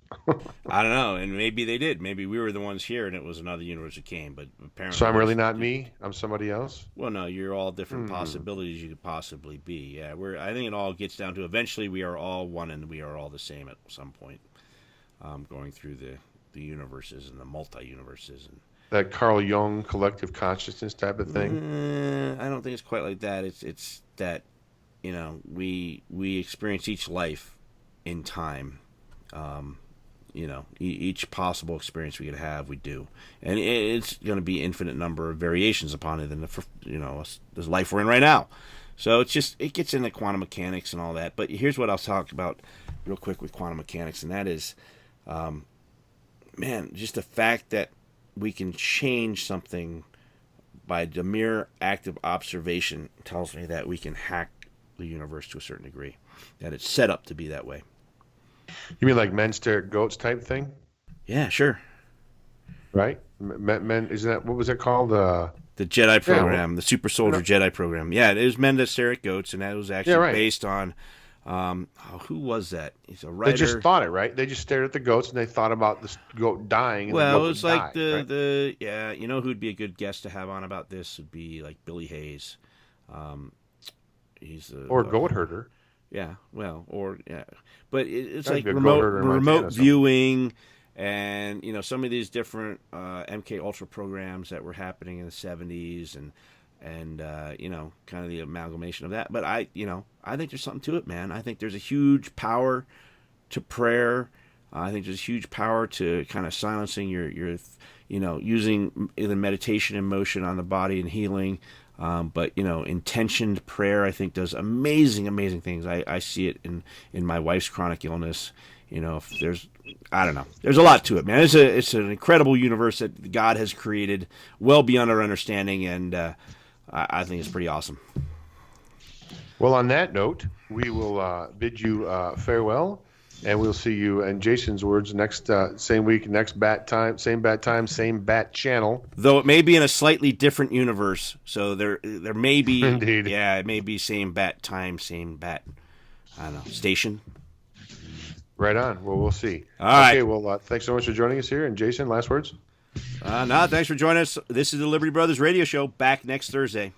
I don't know, and maybe they did. Maybe we were the ones here, and it was another universe that came. But apparently, So I'm really not me. I'm somebody else. Well, no, you're all different possibilities you could possibly be. Yeah, I think it all gets down to eventually we are all one, and we are all the same at some point. Going through the universes and the multi-universes and That Carl Jung collective consciousness type of thing. I don't think it's quite like that. It's that we experience each life in time. Each possible experience we could have, we do, and it's going to be infinite number of variations upon it. And this life we're in right now. So it gets into quantum mechanics and all that. But here's what I'll talk about real quick with quantum mechanics, and that is, just the fact that we can change something by the mere act of observation tells me that we can hack the universe to a certain degree, that it's set up to be that way. You mean like men stare at goats type thing? Yeah, sure. Right? Men, isn't that, what was it called? The Jedi program, the Super Soldier Jedi program. Yeah, it was men that stare at goats, and that was actually based on, who was that? He's a writer. They just thought it, right? They just stared at the goats, and they thought about the goat dying. And well, the goat it was would like die, right? who'd be a good guest to have on about this would be like Billy Hayes. He's or goat herder. Yeah, well, but it's That'd like be a goat herder in Montana, remote viewing, and some of these different MK Ultra programs that were happening in the 70s, and kind of the amalgamation of that. But I think there's something to it, man. I think there's a huge power to prayer. I think there's a huge power to kind of silencing your using the meditation and motion on the body and healing. But intentioned prayer, I think, does amazing things. I see it in my wife's chronic illness. If I don't know, there's a lot to it, man. It's an incredible universe that God has created, well beyond our understanding, and I think it's pretty awesome. Well, on that note, we will bid you farewell, and we'll see you, in Jason's words, next same week, next bat time, same bat channel. Though it may be in a slightly different universe, so there may be, Indeed. Yeah, it may be same bat time, same bat, I don't know, station. Right on. Well, we'll see. All right. Okay. Well, thanks so much for joining us here, and Jason, last words. No, thanks for joining us. This is the Liberty Brothers Radio Show. Back next Thursday.